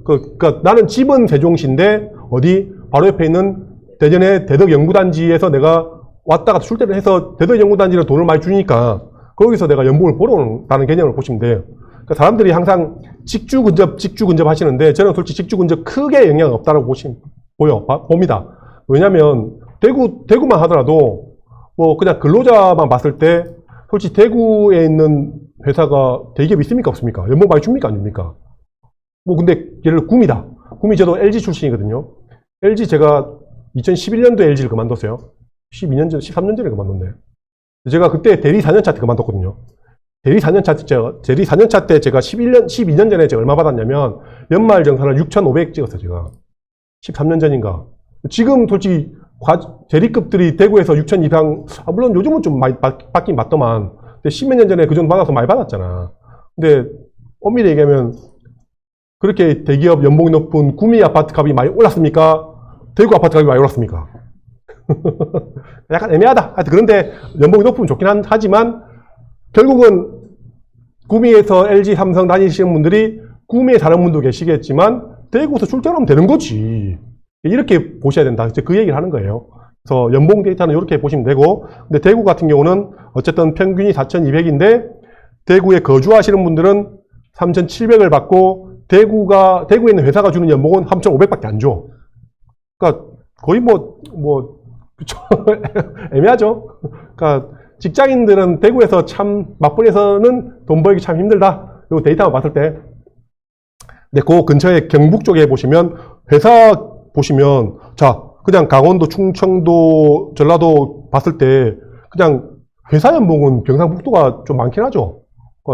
그러니까 나는 집은 세종시인데 어디 바로 옆에 있는 대전의 대덕연구단지에서 내가 왔다가 출퇴근을 해서 대덕연구단지로 돈을 많이 주니까 거기서 내가 연봉을 벌어온다는 개념을 보시면 돼요. 그러니까 사람들이 항상 직주 근접 하시는데 저는 솔직히 직주 근접 크게 영향이 없다고 봅니다. 왜냐면 대구만 하더라도 뭐 그냥 근로자만 봤을 때 솔직히 대구에 있는 회사가 대기업 있습니까 없습니까? 연봉 많이 줍니까 안 줍니까? 뭐 근데 예를 들어 구미다. 구미 저도 LG 출신이거든요. LG 제가 2011년도에 LG를 그만뒀어요. 12년 전, 13년 전에 그만뒀네. 제가 그때 대리 4년차 때 그만뒀거든요. 대리 4년차 때 제가 12년 전에 제가 얼마 받았냐면 연말 정산을 6,500 찍었어요, 제가. 13년 전인가. 지금 솔직히 대리급들이 대구에서 6,200, 물론 요즘은 좀 많이 받긴 받더만. 근데 10몇 년 전에 그 정도 받아서 많이 받았잖아. 근데 엄밀히 얘기하면 그렇게 대기업 연봉이 높은 구미 아파트 값이 많이 올랐습니까? 대구 아파트 값이 많이 올랐습니까? 약간 애매하다. 하여튼 그런데 연봉이 높으면 좋긴 하지만 결국은 구미에서 LG, 삼성 다니시는 분들이 구미에 사는 분도 계시겠지만 대구에서 출퇴근하면 되는 거지. 이렇게 보셔야 된다. 이제 그 얘기를 하는 거예요. 그래서 연봉 데이터는 이렇게 보시면 되고, 근데 대구 같은 경우는 어쨌든 평균이 4,200인데 대구에 거주하시는 분들은 3,700을 받고 대구에 있는 회사가 주는 연봉은 3,500밖에 안 줘. 그러니까 거의 그쵸. 애매하죠. 그러니까 직장인들은 대구에서 참 맞벌이에서는 돈 벌기 참 힘들다. 이 데이터만 봤을 때. 근데 그 근처에 경북 쪽에 보시면 회사 보시면 자 그냥 강원도, 충청도, 전라도 봤을 때 그냥 회사 연봉은 경상북도가 좀 많긴 하죠.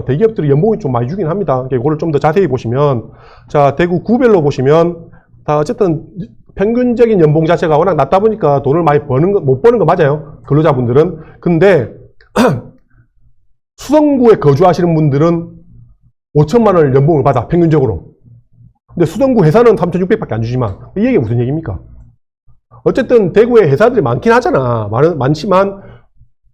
대기업들이 연봉이 좀 많이 주긴 합니다. 이거를 좀 더 자세히 보시면 자 대구 구별로 보시면 다 어쨌든 평균적인 연봉 자체가 워낙 낮다 보니까 돈을 많이 못 버는 거 맞아요. 근로자분들은. 근데 수성구에 거주하시는 분들은 5천만 원을 연봉을 받아 평균적으로. 근데 수성구 회사는 3,600밖에 안 주지만 이 얘기가 무슨 얘기입니까? 어쨌든 대구에 회사들이 많긴 하잖아. 많지만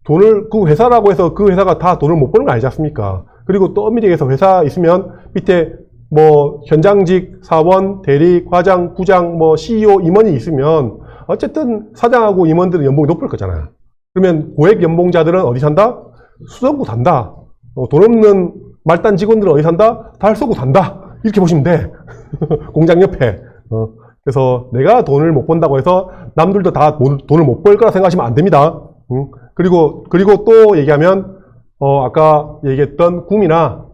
돈을 그 회사라고 해서 그 회사가 다 돈을 못 버는 거 아니지 않습니까? 그리고 또 엄밀히 얘기해서 회사 있으면 밑에 뭐 현장직, 사원, 대리, 과장, 부장, 뭐 CEO, 임원이 있으면 어쨌든 사장하고 임원들은 연봉이 높을 거잖아요. 그러면 고액 연봉자들은 어디 산다? 수성구 산다. 돈 없는 말단 직원들은 어디 산다? 달서구 산다. 이렇게 보시면 돼. 공장 옆에. 그래서 내가 돈을 못 번다고 해서 남들도 다 돈을 못 벌 거라 생각하시면 안 됩니다. 그리고 또 얘기하면 아까 얘기했던 구미나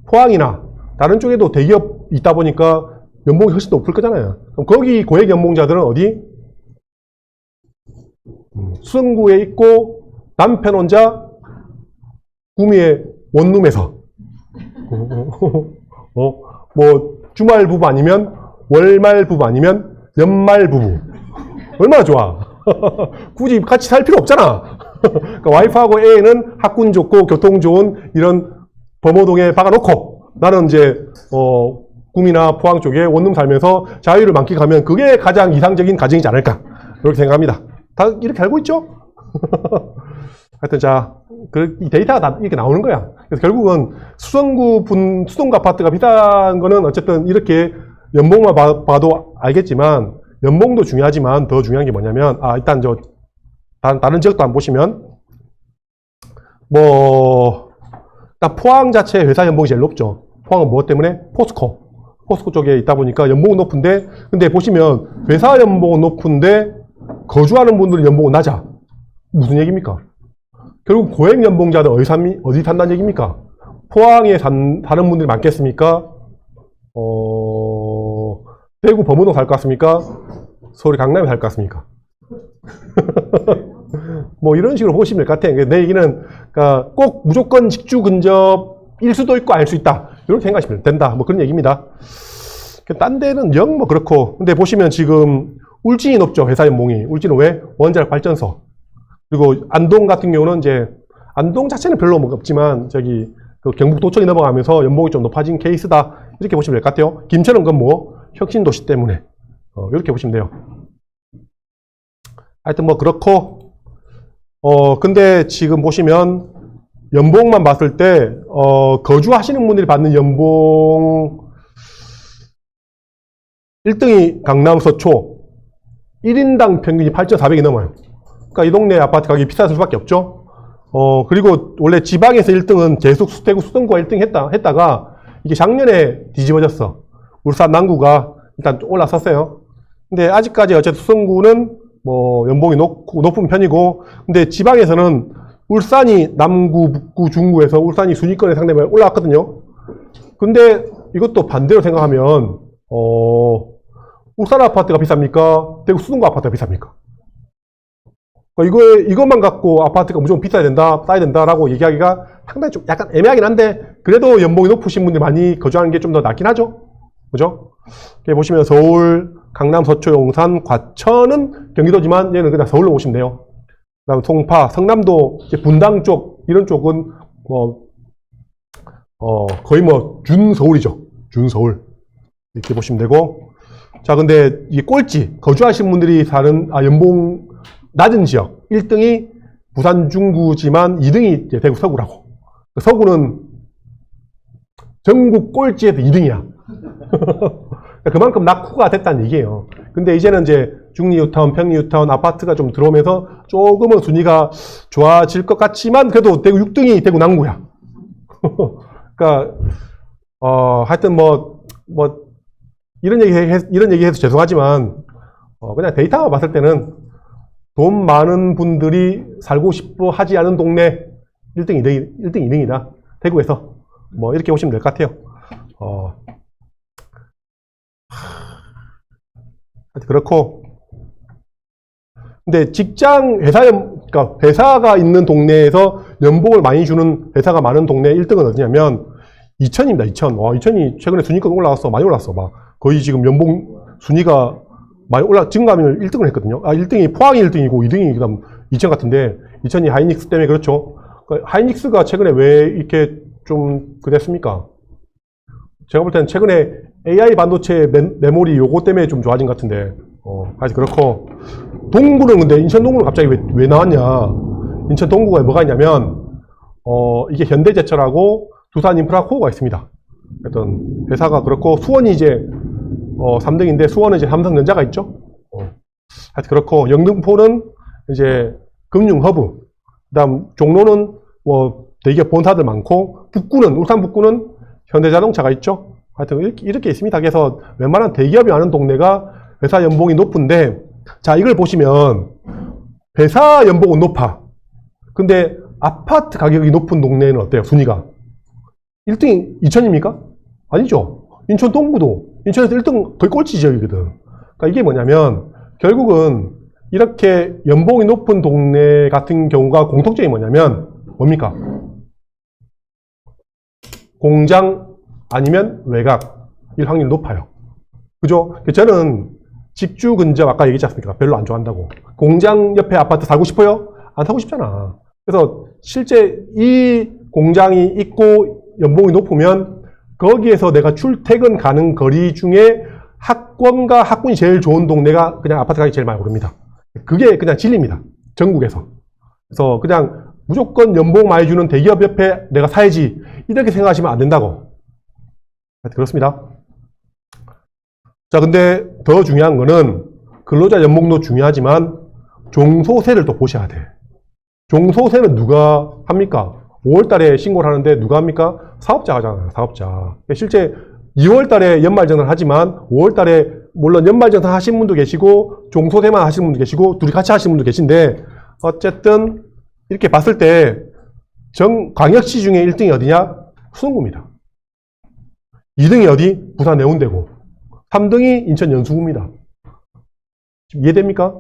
포항이나 다른 쪽에도 대기업 있다 보니까 연봉이 훨씬 높을 거잖아요. 그럼 거기 고액 연봉자들은 어디? 수성구에 있고 남편 혼자 구미의 원룸에서 뭐 주말 부부 아니면 월말 부부 아니면 연말 부부. 얼마나 좋아. 굳이 같이 살 필요 없잖아. 그러니까 와이프하고 애는 학군 좋고 교통 좋은 이런 범어동에 박아놓고 나는 이제 구미나 포항 쪽에 원룸 살면서 자유를 만끽하면 그게 가장 이상적인 가정이지 않을까 이렇게 생각합니다. 다 이렇게 알고 있죠? 하여튼 자, 이 데이터가 다 이렇게 나오는 거야. 그래서 결국은 수성구 아파트가 비싼 거는 어쨌든 이렇게 연봉만 봐도 알겠지만, 연봉도 중요하지만 더 중요한 게 뭐냐면, 일단 다른 지역도 한번 보시면, 일단 포항 자체 회사 연봉이 제일 높죠. 포항은 무엇 때문에? 포스코 쪽에 있다 보니까 연봉은 높은데, 근데 보시면 회사 연봉은 높은데 거주하는 분들은 연봉은 낮아. 무슨 얘기입니까? 결국 고액 연봉자들 어디 산다는 얘기입니까? 포항에 사는 분들이 많겠습니까? 대구 범은동 살 것 같습니까? 서울 강남에 살 것 같습니까? 뭐 이런 식으로 보시면 될 것 같아요. 내 얘기는 그러니까 꼭 무조건 직주 근접일 수도 있고 아닐 수 있다. 이렇게 생각하시면 된다. 뭐 그런 얘기입니다. 딴 데는 영 뭐 그렇고. 근데 보시면 지금 울진이 높죠. 회사 연봉이. 울진은 왜? 원자력 발전소. 그리고 안동 같은 경우는 이제 안동 자체는 별로 뭐 없지만 저기 그 경북 도청이 넘어가면서 연봉이 좀 높아진 케이스다. 이렇게 보시면 될 것 같아요. 김천은 그건 뭐 혁신도시 때문에 이렇게 보시면 돼요. 하여튼 뭐 그렇고 근데 지금 보시면 연봉만 봤을 때 거주하시는 분들이 받는 연봉 1등이 강남 서초 1인당 평균이 8,400이 넘어요. 그러니까 이 동네 아파트 가격이 비쌌을 수밖에 없죠. 그리고 원래 지방에서 1등은 계속 대구 수성구가 1등 했다가 이게 작년에 뒤집어졌어. 울산 남구가 일단 올라섰어요. 근데 아직까지 어쨌든 수성구는 뭐 연봉이 높은 편이고, 근데 지방에서는 울산이 남구, 북구, 중구에서 울산이 순위권에 상대방에 올라왔거든요. 근데 이것도 반대로 생각하면 울산 아파트가 비쌉니까? 대구 수성구 아파트가 비쌉니까? 그러니까 이것만 갖고 아파트가 무조건 비싸야 된다, 싸야 된다라고 얘기하기가 상당히 좀 약간 애매하긴 한데, 그래도 연봉이 높으신 분들이 많이 거주하는 게 좀 더 낫긴 하죠. 그죠? 이렇게 보시면 서울, 강남, 서초, 용산, 과천은 경기도지만 얘는 그냥 서울로 보시면 돼요. 그 다음 송파, 성남도 분당 쪽, 이런 쪽은 거의 뭐 준서울이죠. 준서울. 이렇게 보시면 되고. 자, 근데 이게 꼴찌, 거주하시는 분들이 사는 연봉 낮은 지역 1등이 부산 중구지만 2등이 이제 대구 서구라고. 서구는 전국 꼴찌에서 2등이야. 그만큼 낙후가 됐다는 얘기예요. 근데 이제는 이제 중리뉴타운, 평리뉴타운 아파트가 좀 들어오면서 조금은 순위가 좋아질 것 같지만 그래도 대구 6등이 대구 남구야. 그러니까 하여튼 이런 얘기 해서 죄송하지만 그냥 데이터만 봤을 때는 돈 많은 분들이 살고 싶어 하지 않은 동네 1등, 2등이다. 대구에서. 뭐 이렇게 보시면 될 것 같아요. 그렇고. 근데 그러니까 회사가 있는 동네에서 연봉을 많이 주는 회사가 많은 동네 1등은 어디냐면 이천입니다. 이천. 이천이 최근에 순위권 올라왔어. 많이 올랐어. 막 거의 지금 연봉 순위가 많이 지금 가면 1등을 했거든요. 1등이 포항이 1등이고 2등이 그다음 이천 같은데, 이천이 하이닉스 때문에 그렇죠. 그러니까 하이닉스가 최근에 왜 이렇게 좀 그랬습니까? 제가 볼 때는 최근에 AI 반도체 메모리 요거 때문에 좀 좋아진 것 같은데, 아직 그렇고. 동구는 근데 인천 동구는 갑자기 왜 나왔냐? 인천 동구가 뭐가 있냐면 이게 현대제철하고 두산인프라코어가 있습니다. 하여튼 회사가 그렇고, 수원이 이제 3등인데 수원은 이제 삼성전자가 있죠. 하여튼 그렇고, 영등포는 이제 금융허브, 그다음 종로는 뭐 대기업 본사들 많고, 울산 북구는 현대자동차가 있죠. 하여튼 이렇게 있습니다. 그래서 웬만한 대기업이 많은 동네가 회사 연봉이 높은데, 자, 이걸 보시면 회사 연봉은 높아. 근데 아파트 가격이 높은 동네는 어때요? 순위가 1등이 이천입니까? 아니죠. 인천 동구도 인천에서 1등 거의 꼴찌 지역이거든. 그러니까 이게 뭐냐면 결국은 이렇게 연봉이 높은 동네 같은 경우가 공통점이 뭐냐면 뭡니까? 공장 아니면 외곽일 확률이 높아요. 그죠? 저는 직주 근접 아까 얘기했지 않습니까? 별로 안 좋아한다고. 공장 옆에 아파트 살고 싶어요? 안 사고 싶잖아. 그래서 실제 이 공장이 있고 연봉이 높으면 거기에서 내가 출퇴근 가는 거리 중에 학권과 학군이 제일 좋은 동네가 그냥 아파트 가격이 제일 많이 오릅니다. 그게 그냥 진리입니다. 전국에서. 그래서 그냥 무조건 연봉 많이 주는 대기업 옆에 내가 사야지 이렇게 생각하시면 안 된다고. 그렇습니다. 자, 근데 더 중요한 거는 근로자 연봉도 중요하지만 종소세를 또 보셔야 돼. 종소세는 누가 합니까? 5월 달에 신고를 하는데 누가 합니까? 사업자가 하잖아요. 사업자. 실제 2월 달에 연말정산 하지만 5월 달에 물론 연말정산 하신 분도 계시고 종소세만 하시는 분도 계시고 둘이 같이 하시는 분도 계신데 어쨌든 이렇게 봤을 때 광역시 중에 1등이 어디냐? 수성구입니다. 2등이 어디? 부산 해운대고 3등이 인천 연수구입니다. 이해됩니까?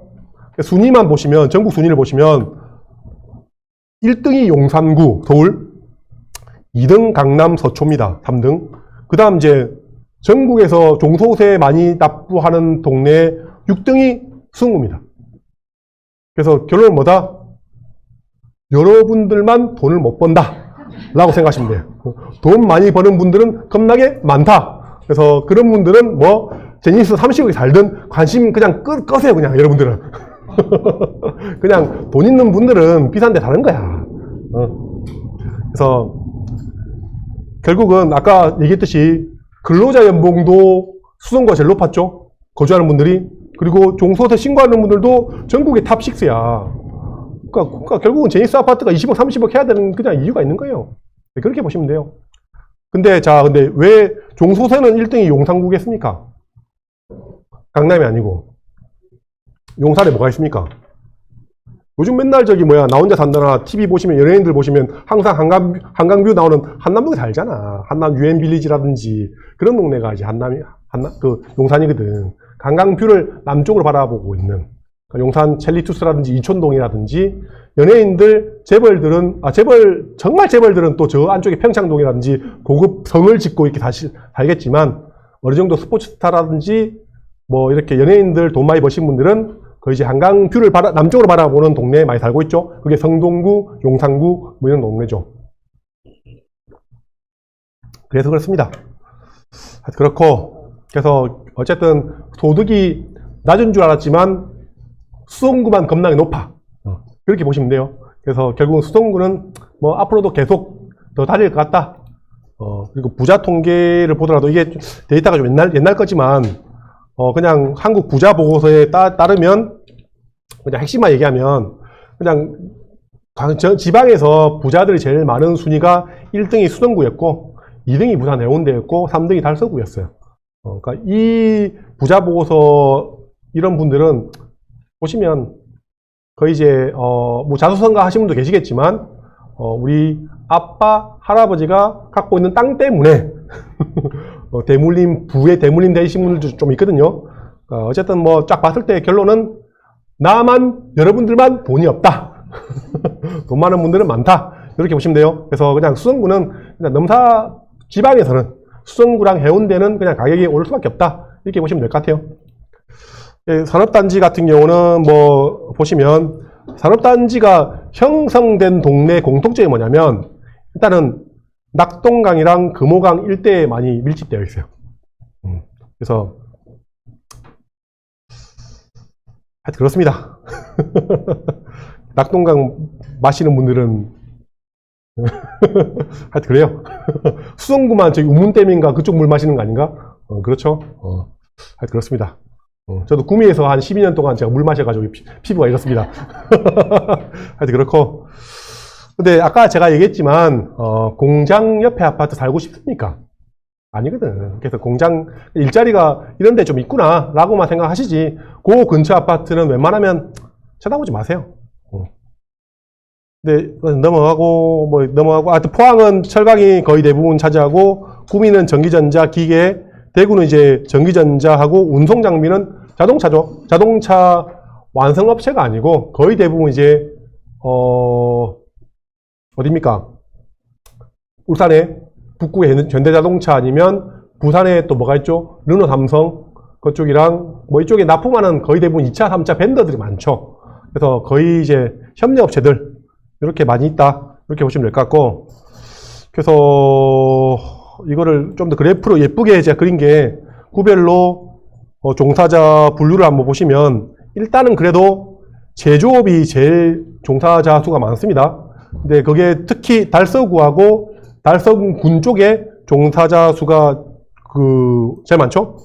순위만 보시면 전국 순위를 보시면 1등이 용산구 서울, 2등 강남 서초입니다. 3등. 그 다음 이제 전국에서 종소세 많이 납부하는 동네 6등이 수성구입니다. 그래서 결론은 뭐다? 여러분들만 돈을 못 번다 라고 생각하시면 돼요. 돈 많이 버는 분들은 겁나게 많다. 그래서 그런 분들은 뭐 제니스 30억이 살든 관심 그냥 꺼세요. 그냥 여러분들은. 그냥 돈 있는 분들은 비싼 데 사는 거야. 그래서 결국은 아까 얘기했듯이 근로자 연봉도 수성구가 제일 높았죠. 거주하는 분들이. 그리고 종소세 신고하는 분들도 전국의 탑 6야. 그러니까 결국은 제니스 아파트가 20억, 30억 해야 되는 그냥 이유가 있는 거예요. 그렇게 보시면 돼요. 근데 왜 종소세는 1등이 용산구겠습니까? 강남이 아니고. 용산에 뭐가 있습니까? 요즘 맨날 나 혼자 산다나 TV 보시면 연예인들 보시면 항상 한강뷰 나오는 한남동에 살잖아. 한남 유엔빌리지라든지 그런 동네가 이제 용산이거든. 한강뷰를 남쪽으로 바라보고 있는. 그러니까 용산 첼리투스라든지 이촌동이라든지 연예인들, 정말 재벌들은 또 저 안쪽에 평창동이라든지 고급 성을 짓고 이렇게 살겠지만 어느 정도 스포츠스타라든지 뭐 이렇게 연예인들 돈 많이 버신 분들은 거의 이제 한강뷰를 남쪽으로 바라보는 동네에 많이 살고 있죠. 그게 성동구, 용산구 뭐 이런 동네죠. 그래서 그렇습니다. 그렇고 그래서 어쨌든 소득이 낮은 줄 알았지만 수성구만 겁나게 높아. 그렇게 보시면 돼요. 그래서 결국은 수성구는 뭐 앞으로도 계속 더 달릴 것 같다. 그리고 부자 통계를 보더라도 이게 데이터가 좀 옛날 거지만 그냥 한국 부자 보고서에 따르면 그냥 핵심만 얘기하면 그냥 지방에서 부자들이 제일 많은 순위가 1등이 수성구였고 2등이 부산 해운대였고 3등이 달서구였어요. 그러니까 이 부자 보고서 이런 분들은 보시면 거의 이제 뭐 자수성가 하신 분도 계시겠지만 우리 아빠 할아버지가 갖고 있는 땅 때문에 부의 대물림 되신 분들도 좀 있거든요. 어쨌든 뭐 쫙 봤을 때 결론은 여러분들만 돈이 없다. 돈 많은 분들은 많다. 이렇게 보시면 돼요. 그래서 그냥 수성구는 그냥 지방에서는 수성구랑 해운대는 그냥 가격이 오를 수밖에 없다. 이렇게 보시면 될 것 같아요. 산업단지 같은 경우는 뭐 보시면 산업단지가 형성된 동네 공통점이 뭐냐면 일단은 낙동강이랑 금호강 일대에 많이 밀집되어 있어요. 그래서 하여튼 그렇습니다. 낙동강 마시는 분들은 하여튼 그래요. 수성구만 저기 우문댐인가 그쪽 물 마시는 거 아닌가? 그렇죠. 하여튼 그렇습니다. 저도 구미에서 한 12년 동안 제가 물 마셔가지고 피부가 이렇습니다. 하여튼 그렇고. 근데 아까 제가 얘기했지만, 공장 옆에 아파트 살고 싶습니까? 아니거든. 그래서 공장, 일자리가 이런 데 좀 있구나, 라고만 생각하시지, 그 근처 아파트는 웬만하면 쳐다보지 마세요. 근데 넘어가고, 하여튼 포항은 철강이 거의 대부분 차지하고, 구미는 전기전자, 기계, 대구는 이제 전기전자하고 운송 장비는 자동차죠. 자동차 완성업체가 아니고 거의 대부분 이제 어디입니까? 울산에 북구에 현대자동차 아니면 부산에 또 뭐가 있죠? 르노 삼성 그쪽이랑 뭐 이쪽에 납품하는 거의 대부분 2차, 3차 벤더들이 많죠. 그래서 거의 이제 협력업체들 이렇게 많이 있다. 이렇게 보시면 될 것 같고 그래서 이거를 좀 더 그래프로 예쁘게 제가 그린 게 구별로 종사자 분류를 한번 보시면 일단은 그래도 제조업이 제일 종사자 수가 많습니다. 근데 그게 특히 달서구하고 달서군 쪽에 종사자 수가 제일 많죠?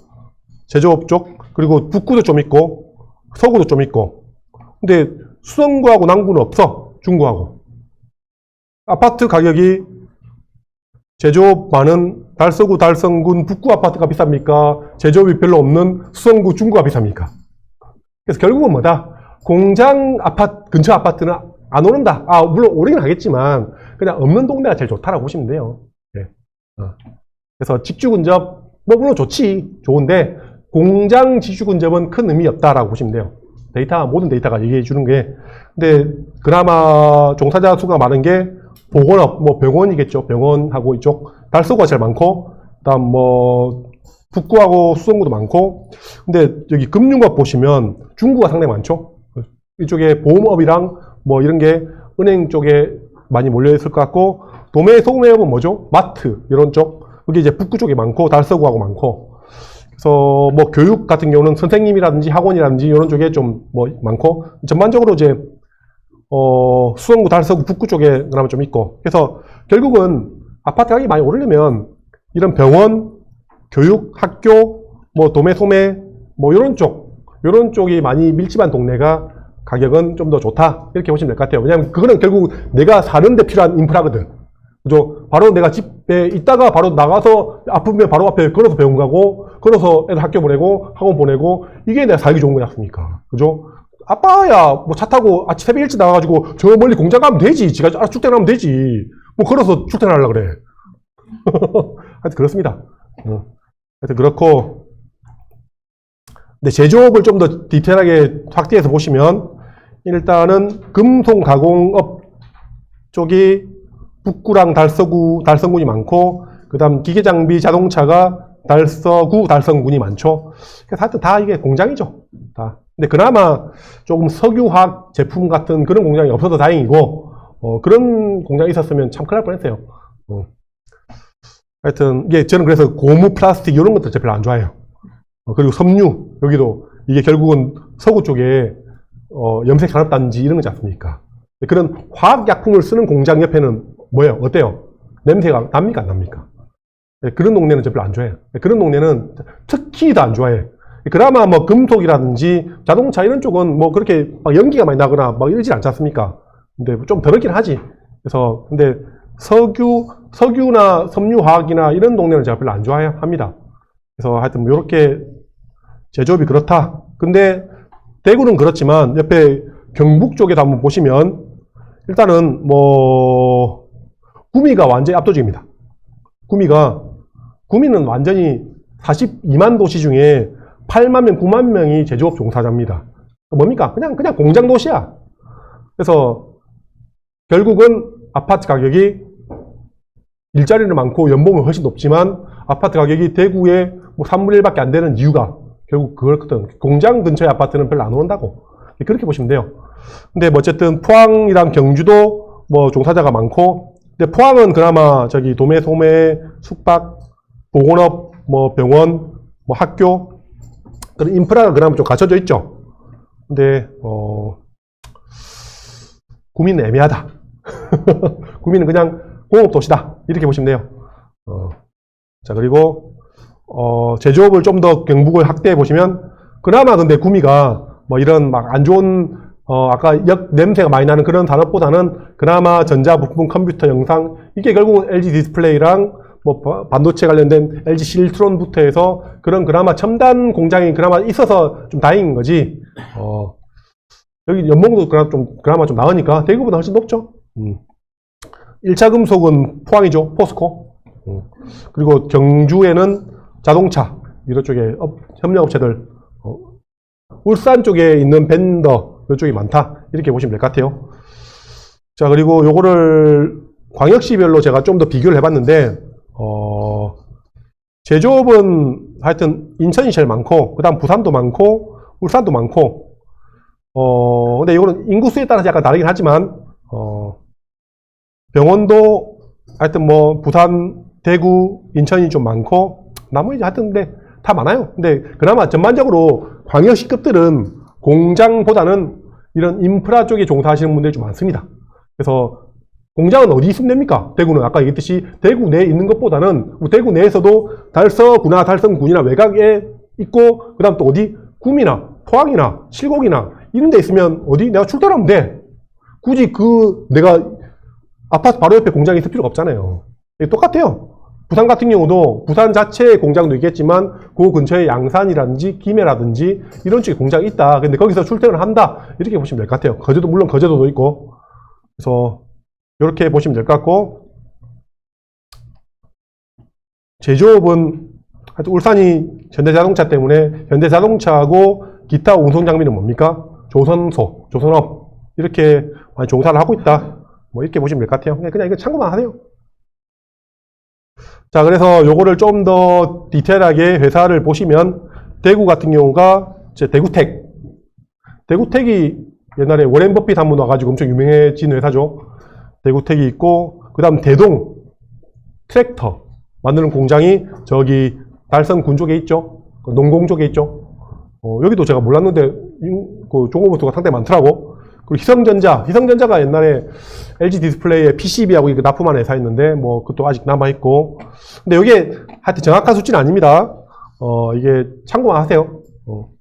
제조업 쪽, 그리고 북구도 좀 있고, 서구도 좀 있고. 근데 수성구하고 남구는 없어, 중구하고. 아파트 가격이 제조업 많은 달서구, 달성군, 북구 아파트가 비쌉니까? 제조업이 별로 없는 수성구, 중구가 비쌉니까? 그래서 결국은 뭐다? 공장 아파트, 근처 아파트는 안 오른다. 물론 오르긴 하겠지만, 그냥 없는 동네가 제일 좋다라고 보시면 돼요. 네. 그래서 직주 근접, 물론 좋은데, 공장 직주 근접은 큰 의미 없다라고 보시면 돼요. 모든 데이터가 얘기해 주는 게. 근데, 그나마 종사자 수가 많은 게, 보건업, 병원이겠죠. 병원하고 이쪽, 달서구가 제일 많고, 그다음 북구하고 수성구도 많고, 근데 여기 금융업 보시면 중구가 상당히 많죠. 이쪽에 보험업이랑 이런 게 은행 쪽에 많이 몰려있을 것 같고, 도매 소매업은 뭐죠? 마트, 이런 쪽. 그게 이제 북구 쪽에 많고, 달서구하고 많고. 그래서 교육 같은 경우는 선생님이라든지 학원이라든지 이런 쪽에 좀 많고, 전반적으로 이제, 수성구, 달서구, 북구 쪽에 그나마 좀 있고. 그래서 결국은 아파트 가격이 많이 오르려면 이런 병원, 교육, 학교, 도매 소매, 이런 쪽이 많이 밀집한 동네가 가격은 좀 더 좋다. 이렇게 보시면 될 것 같아요. 왜냐하면 그거는 결국 내가 사는데 필요한 인프라거든. 그죠? 바로 내가 집에 있다가 바로 나가서 아프면 바로 앞에 걸어서 병원 가고, 걸어서 애들 학교 보내고, 학원 보내고, 이게 내가 살기 좋은 거지 않습니까? 그죠? 아빠야, 차 타고 아침 새벽 일찍 나가가지고 저 멀리 공장 가면 되지. 지가 알아서 출퇴근하면 되지. 걸어서 출퇴근하려고 그래. 하여튼 그렇습니다. 하여튼 그렇고, 근데 제조업을 좀 더 디테일하게 확대해서 보시면, 일단은 금속 가공업 쪽이 북구랑 달성군이 많고, 그 다음 기계장비 자동차가 달서구, 달성군이 많죠. 그래서 하여튼 다 이게 공장이죠. 다. 근데 그나마 조금 석유화학 제품 같은 그런 공장이 없어서 다행이고, 그런 공장이 있었으면 참 큰일 날 뻔했어요. 하여튼, 이게 저는 그래서 고무 플라스틱 이런 것도 별로 안 좋아해요. 그리고 섬유, 여기도 이게 결국은 서구 쪽에 염색산업단지 이런 거지 않습니까? 그런 화학약품을 쓰는 공장 옆에는 뭐예요? 어때요? 냄새가 납니까? 안 납니까? 그런 동네는 저 별로 안 좋아해요. 그런 동네는 특히 더 안 좋아해. 그나마 금속이라든지 자동차 이런 쪽은 그렇게 막 연기가 많이 나거나 막 이러지 않지 않습니까? 근데 좀 더럽긴 하지. 그래서, 근데 석유나 섬유화학이나 이런 동네는 제가 별로 안 좋아합니다. 그래서 하여튼 이렇게 제조업이 그렇다. 근데 대구는 그렇지만 옆에 경북 쪽에도 한번 보시면 일단은 구미가 완전히 압도적입니다. 구미는 완전히 42만 도시 중에 8만 명, 9만 명이 제조업 종사자입니다. 뭡니까? 그냥 공장 도시야. 그래서 결국은 아파트 가격이 일자리는 많고 연봉은 훨씬 높지만 아파트 가격이 대구의 3분의 1밖에 안 되는 이유가 결국 그렇거든. 공장 근처의 아파트는 별로 안 오른다고. 그렇게 보시면 돼요. 근데 어쨌든 포항이랑 경주도 종사자가 많고, 근데 포항은 그나마 도매, 소매, 숙박, 보건업, 병원, 학교, 그런 인프라가 그나마 좀 갖춰져 있죠. 근데, 구미는 애매하다. 구미는 그냥 공업도시다. 이렇게 보시면 돼요. 자, 그리고, 제조업을 좀 더 경북을 확대해 보시면, 그나마 근데 구미가 이런 막 안 좋은, 아까 냄새가 많이 나는 그런 산업보다는 그나마 전자부품, 컴퓨터, 영상, 이게 결국은 LG 디스플레이랑 반도체 관련된 LG 실트론부터 해서 그나마 첨단 공장이 그나마 있어서 좀 다행인 거지. 여기 연봉도 그나마 좀 나으니까 대구보다 훨씬 높죠. 1차 금속은 포항이죠. 포스코. 그리고 경주에는 자동차, 이런 쪽에 협력업체들, 울산 쪽에 있는 벤더, 이쪽이 많다. 이렇게 보시면 될 것 같아요. 자, 그리고 요거를 광역시별로 제가 좀 더 비교를 해봤는데, 제조업은 하여튼 인천이 제일 많고, 그 다음 부산도 많고, 울산도 많고, 근데 이거는 인구수에 따라서 약간 다르긴 하지만, 병원도 하여튼 부산, 대구, 인천이 좀 많고, 나머지 하여튼 근데 다 많아요. 근데 그나마 전반적으로 광역시급들은 공장보다는 이런 인프라 쪽에 종사하시는 분들이 좀 많습니다. 그래서 공장은 어디 있으면 됩니까? 대구는 아까 얘기했듯이 대구 내에 있는 것보다는 대구 내에서도 달서구나 달성군이나 외곽에 있고 그 다음 또 어디? 구미나 포항이나 칠곡이나 이런 데 있으면 어디? 내가 출퇴를 하면 돼. 굳이 내가 아파트 바로 옆에 공장이 있을 필요가 없잖아요. 똑같아요. 부산 같은 경우도 부산 자체에 공장도 있겠지만 그 근처에 양산이라든지 김해라든지 이런 쪽에 공장이 있다. 근데 거기서 출퇴근을 한다. 이렇게 보시면 될 것 같아요. 거제도 물론 거제도도 있고. 그래서 이렇게 보시면 될 것 같고, 제조업은 하여튼 울산이 현대자동차 때문에 현대자동차하고 기타 운송 장비는 뭡니까? 조선소, 조선업 이렇게 많이 종사를 하고 있다. 뭐 이렇게 보시면 될 것 같아요. 그냥 이거 참고만 하세요. 자, 그래서 요거를 좀 더 디테일하게 회사를 보시면 대구 같은 경우가 이제 대구텍. 대구텍이 옛날에 워렌 버핏 한 분 와가지고 엄청 유명해진 회사죠. 대구텍이 있고, 그 다음 대동 트랙터 만드는 공장이 저기 달성군 쪽에 있죠. 농공 쪽에 있죠. 여기도 제가 몰랐는데 그 종업원수가 상당히 많더라고. 그리고 희성전자가 옛날에 LG 디스플레이의 PCB하고 이거 납품한 회사였는데 뭐 그것도 아직 남아있고. 근데 이게 하여튼 정확한 수치는 아닙니다. 이게 참고만 하세요.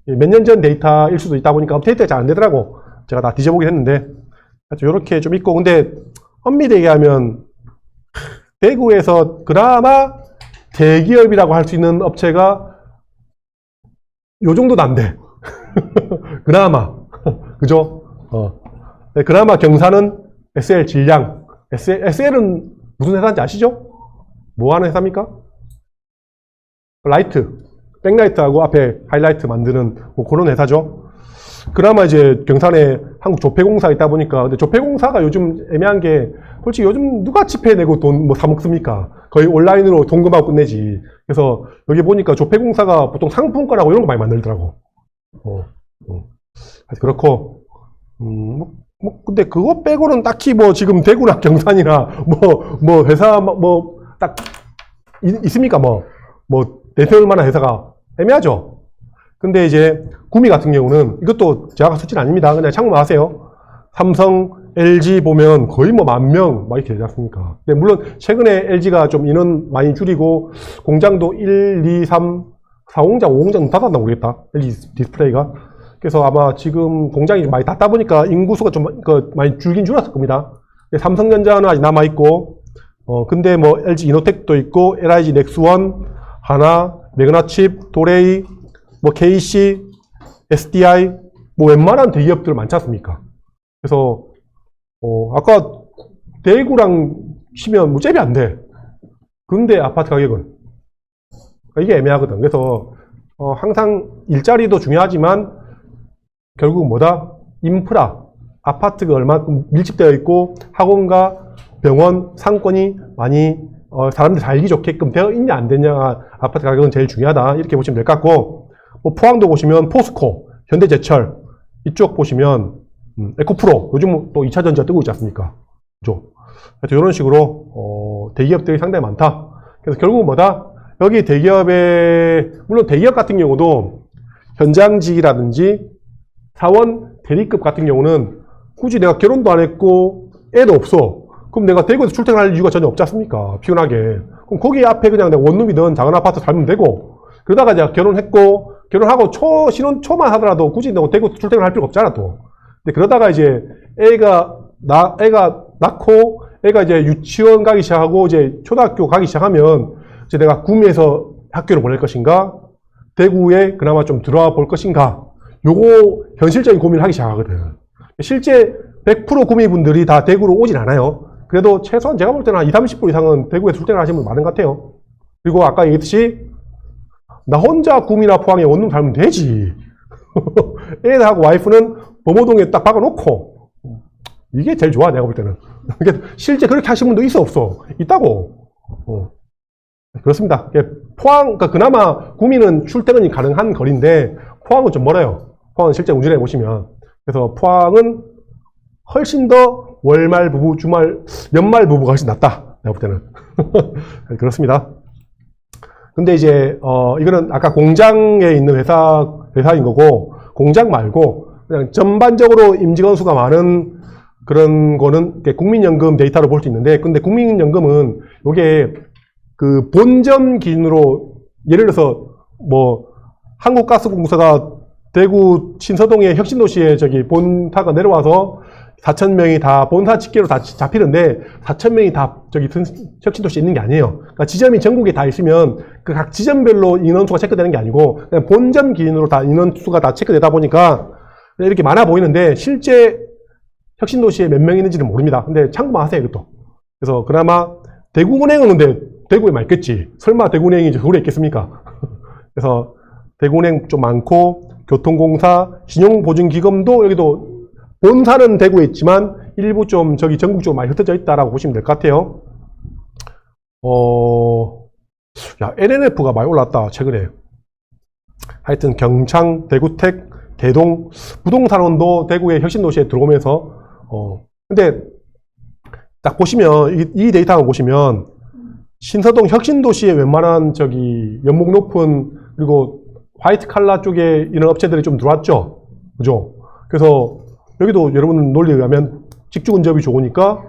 몇 년 전 데이터일 수도 있다 보니까 업데이트가 잘 안 되더라고. 제가 다 뒤져보긴 했는데 하여튼 이렇게 좀 있고. 근데 엄밀히 얘기하면 대구에서 그나마 대기업이라고 할 수 있는 업체가 요 정도도 안 돼. 그나마. 그죠? 네, 그나마 경사는 SL 질량. SL은 무슨 회사인지 아시죠? 뭐 하는 회사입니까? 라이트. 백라이트하고 앞에 하이라이트 만드는 뭐 그런 회사죠. 그나마 이제 경산에 한국 조폐공사 있다 보니까. 근데 조폐공사가 요즘 애매한 게 솔직히 요즘 누가 지폐 내고 돈 뭐 사먹습니까? 거의 온라인으로 동금하고 끝내지. 그래서 여기 보니까 조폐공사가 보통 상품권하고 이런 거 많이 만들더라고. 그렇고 근데 그거 빼고는 딱히 뭐 지금 대구나 경산이나 뭐 회사 뭐 딱 있습니까? 뭐 내세울 만한 회사가 애매하죠. 근데 이제 구미 같은 경우는 이것도 제가 수치는 아닙니다. 그냥 참고만 하세요. 삼성, LG 보면 거의 뭐 10,000명 막 이렇게 되지 않습니까? 근데 물론 최근에 LG가 좀 인원 많이 줄이고 공장도 1, 2, 3, 4공장, 5공장 닫았나 모르겠다. LG 디스플레이가. 그래서 아마 지금 공장이 좀 많이 닫다 보니까 인구수가 좀 많이 줄긴 줄었을 겁니다. 삼성전자는 아직 남아있고, 근데 뭐 LG 이노텍도 있고, LIG 넥스원, 하나, 매그나칩, 도레이, 뭐 KC, SDI, 뭐 웬만한 대기업들 많지 않습니까? 그래서, 아까 대구랑 치면 뭐 잽이 안 돼. 근데 아파트 가격은. 이게 애매하거든. 그래서, 항상 일자리도 중요하지만, 결국 뭐다? 인프라. 아파트가 얼마큼 밀집되어 있고 학원과 병원, 상권이 많이 사람들이 살기 좋게끔 되어 있냐 안 되냐 아파트 가격은 제일 중요하다. 이렇게 보시면 될 것 같고 뭐 포항도 보시면 포스코, 현대제철 이쪽 보시면 에코프로 요즘 또 2차전지가 뜨고 있지 않습니까? 그죠? 이런 식으로 대기업들이 상당히 많다. 그래서 결국은 뭐다? 여기 대기업에 물론 대기업 같은 경우도 현장직이라든지 사원 대리급 같은 경우는 굳이 내가 결혼도 안 했고 애도 없어. 그럼 내가 대구에서 출퇴근할 이유가 전혀 없지 않습니까? 피곤하게. 그럼 거기 앞에 그냥 내가 원룸이든 작은 아파트 살면 되고 그러다가 내가 결혼했고 결혼하고 신혼 초만 하더라도 굳이 내가 대구에서 출퇴근할 필요가 없잖아 또. 근데 그러다가 이제 애가 낳고 애가 이제 유치원 가기 시작하고 이제 초등학교 가기 시작하면 이제 내가 구미에서 학교를 보낼 것인가 대구에 그나마 좀 들어와 볼 것인가 요거 현실적인 고민을 하기 시작하거든. 실제 100% 구미분들이 다 대구로 오진 않아요. 그래도 최소한 제가 볼 때는 한 20, 30% 이상은 대구에 출퇴근 하시는 분 많은 것 같아요. 그리고 아까 얘기했듯이 나 혼자 구미나 포항에 원룸 살면 되지. 애들하고 와이프는 범어동에 딱 박아놓고 이게 제일 좋아 내가 볼 때는. 실제 그렇게 하시는 분도 있어 없어? 있다고. 그렇습니다. 포항, 그러니까 그나마 구미는 출퇴근이 가능한 거리인데 포항은 좀 멀어요. 포항은 실제 운전해 보시면. 그래서 포항은 훨씬 더 월말 부부, 주말, 연말 부부가 훨씬 낫다. 내가 볼 때는. 그렇습니다. 근데 이제, 이거는 아까 공장에 있는 회사인 거고, 공장 말고, 그냥 전반적으로 임직 건수가 많은 그런 거는 국민연금 데이터로 볼 수 있는데, 근데 국민연금은 요게 그 본점 기준으로 예를 들어서 뭐 한국가스공사가 대구 신서동의 혁신도시에 저기 본사가 내려와서 4,000명이 다 본사 집계로 다 잡히는데 4,000명이 다 저기 혁신도시에 있는 게 아니에요. 그러니까 지점이 전국에 다 있으면 그 각 지점별로 인원수가 체크되는 게 아니고 그냥 본점 기준으로 다 인원수가 다 체크되다 보니까 이렇게 많아 보이는데 실제 혁신도시에 몇 명 있는지는 모릅니다. 근데 참고만 하세요, 이것도. 그래서 그나마 대구은행은 근데 대구에 많겠지. 설마 대구은행이 서울에 있겠습니까? 그래서 대구은행 좀 많고 교통공사, 신용보증기금도 여기도 본사는 대구에 있지만 일부 좀 저기 전국적으로 많이 흩어져 있다라고 보시면 될 것 같아요. 야, LNF가 많이 올랐다, 최근에. 하여튼 경창, 대구택, 대동, 부동산원도 대구의 혁신도시에 들어오면서, 근데 딱 보시면, 이 데이터 한번 보시면, 신서동 혁신도시에 웬만한 저기 연목 높은, 그리고 화이트 칼라 쪽에 이런 업체들이 좀 들어왔죠? 그죠? 그래서 여기도 여러분 논리에 의하면 직주 근접이 좋으니까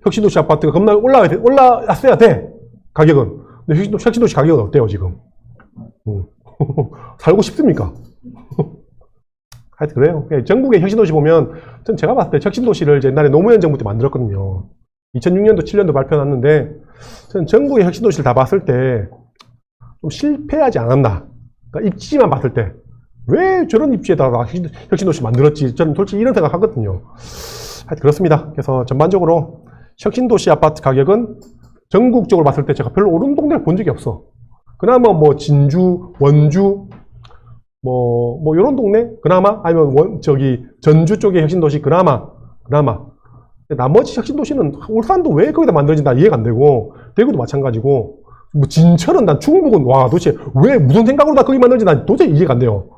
혁신도시 아파트가 겁나 올라왔어야 돼. 가격은. 근데 혁신도시 가격은 어때요, 지금? 살고 싶습니까? 하여튼 그래요. 전국의 혁신도시 보면, 전 제가 봤을 때 혁신도시를 옛날에 노무현 정부 때 만들었거든요. 2006년도, 7년도 발표해놨는데, 저는 전국의 혁신도시를 다 봤을 때, 좀 실패하지 않았나. 그러니까 입지만 봤을 때, 왜 저런 입지에다가 혁신도시 만들었지? 저는 솔직히 이런 생각 하거든요. 하여튼 그렇습니다. 그래서 전반적으로 혁신도시 아파트 가격은 전국적으로 봤을 때 제가 별로 오른 동네를 본 적이 없어. 그나마 뭐 진주, 원주, 뭐 이런 동네 그나마 아니면 저기 전주 쪽의 혁신도시 그나마. 나머지 혁신도시는 울산도 왜 거기다 만들어진다 이해가 안 되고 대구도 마찬가지고 뭐 진천은 난 충북은 와 도대체 왜 무슨 생각으로 다 거기 만들어진지 난 도저히 이해가 안 돼요.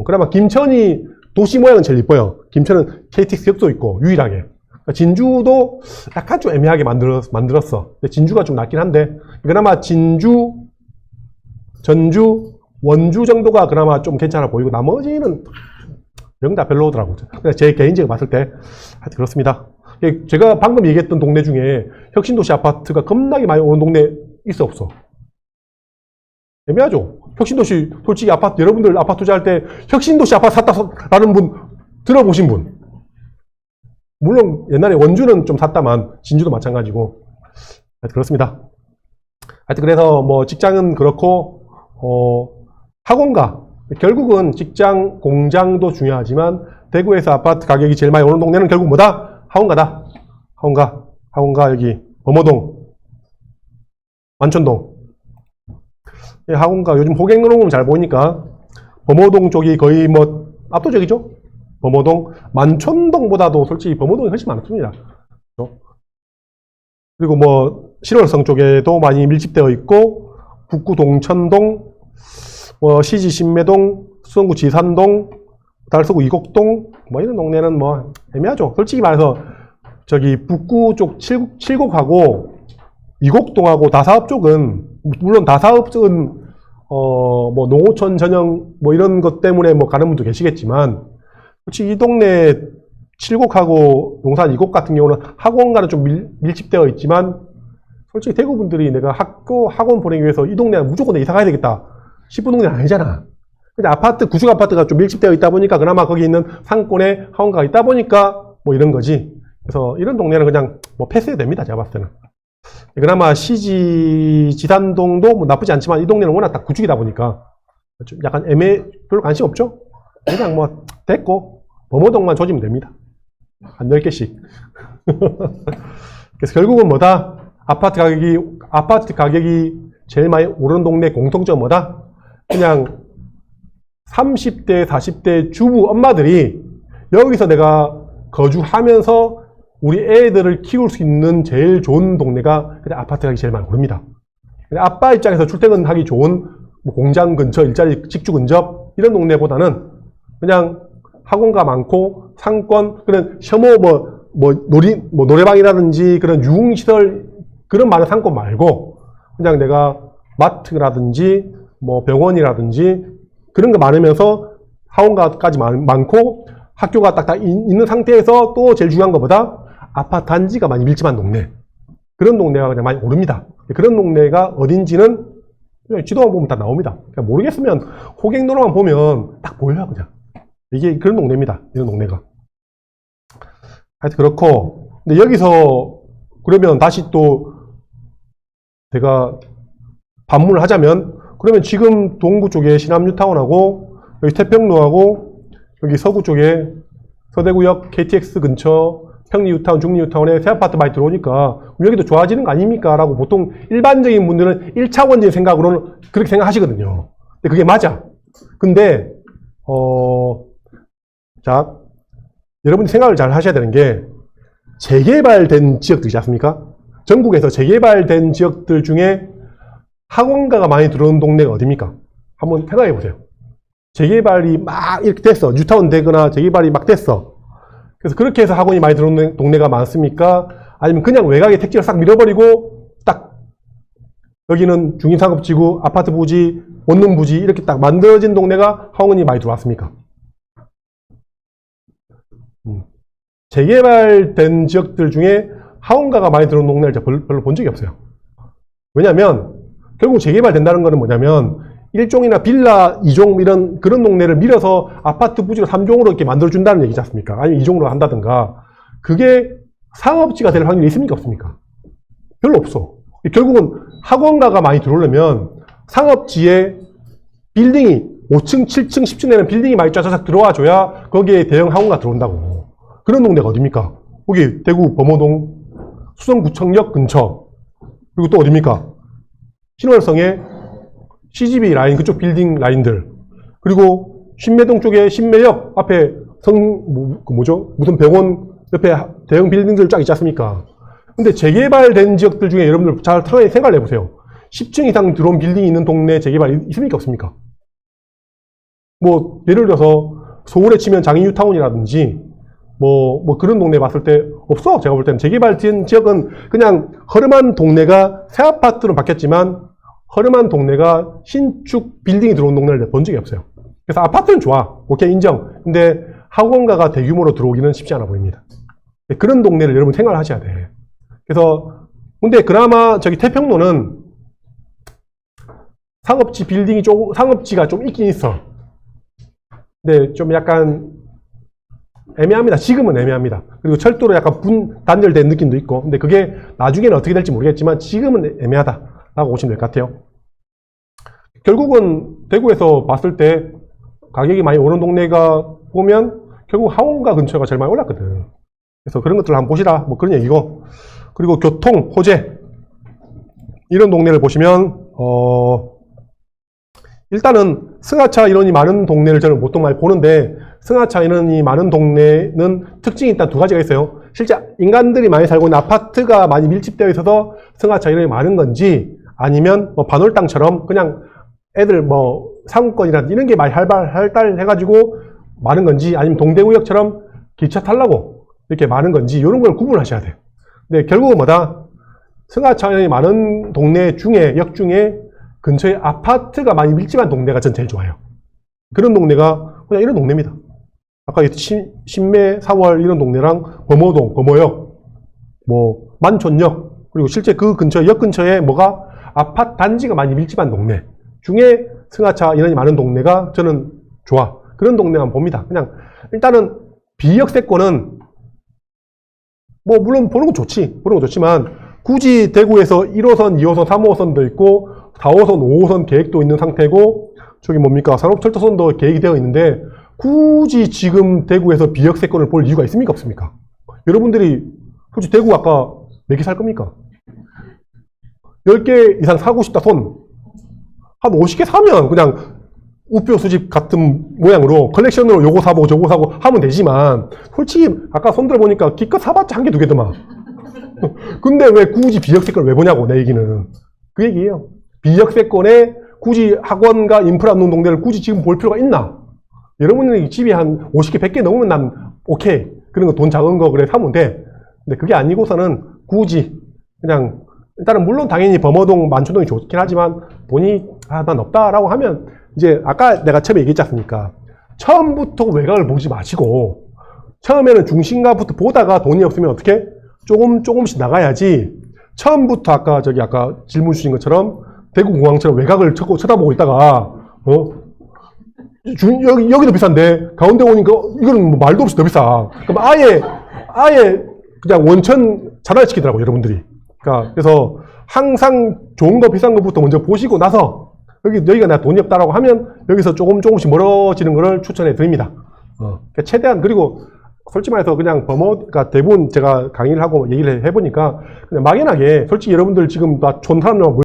그나마 김천이 도시 모양은 제일 이뻐요. 김천은 KTX 역도 있고 유일하게. 그러니까 진주도 약간 좀 애매하게 만들었어. 진주가 좀 낫긴 한데 그나마 진주, 전주, 원주 정도가 그나마 좀 괜찮아 보이고 나머지는 영다 별로더라고요. 제 개인적으로 봤을 때 하여튼 그렇습니다. 제가 방금 얘기했던 동네 중에 혁신도시 아파트가 겁나게 많이 오는 동네 있어 없어? 애매하죠. 혁신도시 솔직히 아파트 여러분들 아파트 투자할 때 혁신도시 아파트 샀다라는 분 들어보신 분? 물론 옛날에 원주는 좀 샀다만 진주도 마찬가지고 하여튼 그렇습니다. 하여튼 그래서 뭐 직장은 그렇고 학원가 결국은 직장 공장도 중요하지만 대구에서 아파트 가격이 제일 많이 오는 동네는 결국 뭐다? 학원가다. 학원가 여기 범어동, 완천동. 학원가 요즘 호갱노동은 잘 보이니까 범어동 쪽이 거의 뭐 압도적이죠. 범어동, 만촌동보다도 솔직히 범어동이 훨씬 많습니다. 그리고 뭐 신월성 쪽에도 많이 밀집되어 있고 북구 동천동, 시지 신매동, 수성구 지산동, 달서구 이곡동 뭐 이런 동네는 뭐 애매하죠. 솔직히 말해서 저기 북구 쪽 칠곡하고 이곡동하고 다사업 쪽은 물론 다사업 쪽은 뭐 농어촌 전형 뭐 이런 것 때문에 뭐 가는 분도 계시겠지만 솔직히 이 동네 칠곡하고 용산 이곡 같은 경우는 학원과는 좀 밀집되어 있지만 솔직히 대구 분들이 내가 학원 보내기 위해서 이 동네 무조건 이사 가야 되겠다 싶은 동네는 아니잖아. 근데 아파트, 구축 아파트가 좀 밀집되어 있다 보니까 그나마 거기 있는 상권에 학원가가 있다 보니까 뭐 이런 거지. 그래서 이런 동네는 그냥 뭐 패스해도 됩니다. 제가 봤을 때는. 그나마 시지, 지산동도 뭐 나쁘지 않지만 이 동네는 워낙 다 구축이다 보니까 좀 약간 별로 관심 없죠? 그냥 뭐 됐고 범어동만 조지면 됩니다. 한 10개씩. 그래서 결국은 뭐다? 아파트 가격이 제일 많이 오르는 동네 공통점은 뭐다? 그냥 30대, 40대 주부 엄마들이 여기서 내가 거주하면서 우리 애들을 키울 수 있는 제일 좋은 동네가 그냥 아파트 가격이 제일 많이 오릅니다. 아빠 입장에서 출퇴근하기 좋은 뭐 공장 근처, 일자리 직주 근접 이런 동네보다는 그냥 학원가 많고 상권, 그런 혐오 노래방이라든지 그런 유흥시설 그런 많은 상권 말고 그냥 내가 마트라든지 뭐 병원이라든지 그런 거 많으면서 학원가까지 많고 학교가 딱 있는 상태에서 또 제일 중요한 것보다 아파트 단지가 많이 밀집한 동네. 그런 동네가 그냥 많이 오릅니다. 그런 동네가 어딘지는 그냥 지도만 보면 다 나옵니다. 그냥 모르겠으면 호갱도로만 보면 딱 보여요, 그냥. 이게 그런 동네입니다. 이런 동네가. 하여튼 그렇고. 근데 여기서 그러면 다시 또 제가 반문을 하자면 그러면 지금 동구 쪽에 신암뉴타운하고 여기 태평로하고 여기 서구 쪽에 서대구역 KTX 근처 평리뉴타운, 중리뉴타운에 새 아파트 많이 들어오니까 여기도 좋아지는 거 아닙니까? 라고 보통 일반적인 분들은 1차원적인 생각으로는 그렇게 생각하시거든요. 근데 그게 맞아. 근데 자, 여러분이 생각을 잘 하셔야 되는 게 재개발된 지역들이지 않습니까? 전국에서 재개발된 지역들 중에 학원가가 많이 들어오는 동네가 어디입니까? 한번 생각해 보세요. 재개발이 막 이렇게 됐어. 뉴타운 되거나 재개발이 막 됐어. 그래서 그렇게 해서 학원이 많이 들어오는 동네가 많습니까? 아니면 그냥 외곽에 택지를 싹 밀어버리고 딱 여기는 중인상업지구, 아파트 부지, 원룸 부지 이렇게 딱 만들어진 동네가 학원이 많이 들어왔습니까? 재개발된 지역들 중에 학원가가 많이 들어오는 동네를 제가 별로 본 적이 없어요. 왜냐면 결국 재개발된다는 거는 뭐냐면 1종이나 빌라 2종 이런 그런 동네를 밀어서 아파트 부지로 3종으로 이렇게 만들어준다는 얘기지 않습니까? 아니면 2종으로 한다든가. 그게 상업지가 될 확률이 있습니까? 없습니까? 별로 없어. 결국은 학원가가 많이 들어오려면 상업지에 빌딩이 5층, 7층, 10층 되는 빌딩이 많이 쫙쫙 들어와줘야 거기에 대형 학원가 들어온다고. 그런 동네가 어딥니까? 거기 대구 범어동 수성구청역 근처. 그리고 또 어딥니까? 신월성의 CGV 라인 그쪽 빌딩 라인들. 그리고 신매동 쪽에 신매역 앞에 무슨 병원 옆에 대형 빌딩들 쫙 있지 않습니까? 근데 재개발된 지역들 중에 여러분들 잘 생각을 해보세요. 10층 이상 들어온 빌딩이 있는 동네 재개발 있습니까? 없습니까? 뭐 예를 들어서 서울에 치면 장인뉴타운이라든지 뭐 그런 동네 봤을 때 없어. 제가 볼 때는 재개발된 지역은 그냥 허름한 동네가 새 아파트로 바뀌었지만 허름한 동네가 신축 빌딩이 들어온 동네를 본 적이 없어요. 그래서 아파트는 좋아. 오케이, 인정. 근데 학원가가 대규모로 들어오기는 쉽지 않아 보입니다. 그런 동네를 여러분 생각을 하셔야 돼. 그래서 근데 그나마 저기 태평로는 상업지 빌딩이 상업지가 좀 있긴 있어. 근데 좀 약간 애매합니다. 지금은 애매합니다. 그리고 철도로 약간 단절된 느낌도 있고. 근데 그게 나중에는 어떻게 될지 모르겠지만 지금은 애매하다라고 보시면 될 것 같아요. 결국은 대구에서 봤을 때 가격이 많이 오른 동네가 보면 결국 학원가 근처가 제일 많이 올랐거든. 그래서 그런 것들을 한번 보시라. 뭐 그런 얘기고. 그리고 교통, 호재 이런 동네를 보시면 일단은 승하차 인원이 많은 동네를 저는 보통 많이 보는데 승하차 인원이 많은 동네는 특징이 일단 두 가지가 있어요. 실제 인간들이 많이 살고 있는 아파트가 많이 밀집되어 있어서 승하차 인원이 많은 건지 아니면 뭐 반월당처럼 그냥 애들 뭐 상권이라든지 이런 게 많이 활달해가지고 많은 건지 아니면 동대구역처럼 기차 타려고 이렇게 많은 건지 이런 걸 구분하셔야 돼요. 근데 결국은 뭐다? 승하차 인원이 많은 동네 중에 역 중에 근처에 아파트가 많이 밀집한 동네가 전 제일 좋아요. 그런 동네가 그냥 이런 동네입니다. 아까 신매, 4월 이런 동네랑 범어동, 범어역, 뭐 만촌역 그리고 실제 그 근처 역 근처에 뭐가 아파트 단지가 많이 밀집한 동네 중에 승하차 인원이 많은 동네가 저는 좋아. 그런 동네만 봅니다. 그냥 일단은 비역세권은 뭐 물론 보는 건 좋지. 보는 건 좋지만 굳이 대구에서 1호선, 2호선, 3호선도 있고 4호선, 5호선 계획도 있는 상태고 저기 뭡니까? 산업철도선도 계획이 되어 있는데 굳이 지금 대구에서 비역세권을 볼 이유가 있습니까? 없습니까? 여러분들이 굳이 대구 아까 몇 개 살 겁니까? 10개 이상 사고 싶다 손. 한 50개 사면 그냥 우표 수집 같은 모양으로 컬렉션으로 요거 사보고 저거 사고 하면 되지만 솔직히 아까 손 들어보니까 기껏 사봤자 한 개 두 개더만. 근데 왜 굳이 비역세권을 왜 보냐고 내 얘기는 그 얘기예요. 비역세권에 굳이 학원과 인프라 없는 동네를 굳이 지금 볼 필요가 있나? 여러분이 집이 한 50개 100개 넘으면 난 오케이 그런 거 돈 작은 거 그래 사면 돼. 근데 그게 아니고서는 굳이 그냥 일단은 물론 당연히 범어동 만촌동이 좋긴 하지만 돈이 난 없다라고 하면 이제 아까 내가 처음에 얘기했지 않습니까? 처음부터 외곽을 보지 마시고 처음에는 중심가부터 보다가 돈이 없으면 어떻게? 조금씩 나가야지. 처음부터 아까 질문 주신 것처럼 대구공항처럼 외곽을 쳐다보고 있다가, 여기도 비싼데, 가운데 오니까 이건 뭐 말도 없이 더 비싸. 그럼 아예 그냥 원천 차단시키더라고요, 여러분들이. 그러니까 그래서 항상 좋은 거 비싼 거부터 먼저 보시고 나서 여기가 내가 돈이 없다라고 하면 여기서 조금씩 멀어지는 거를 추천해 드립니다. 그러니까 최대한, 그리고 솔직히 말해서 그냥 그러니까 대부분 제가 강의를 하고 얘기를 해보니까 그냥 막연하게 솔직히 여러분들 지금 나 좋은 사람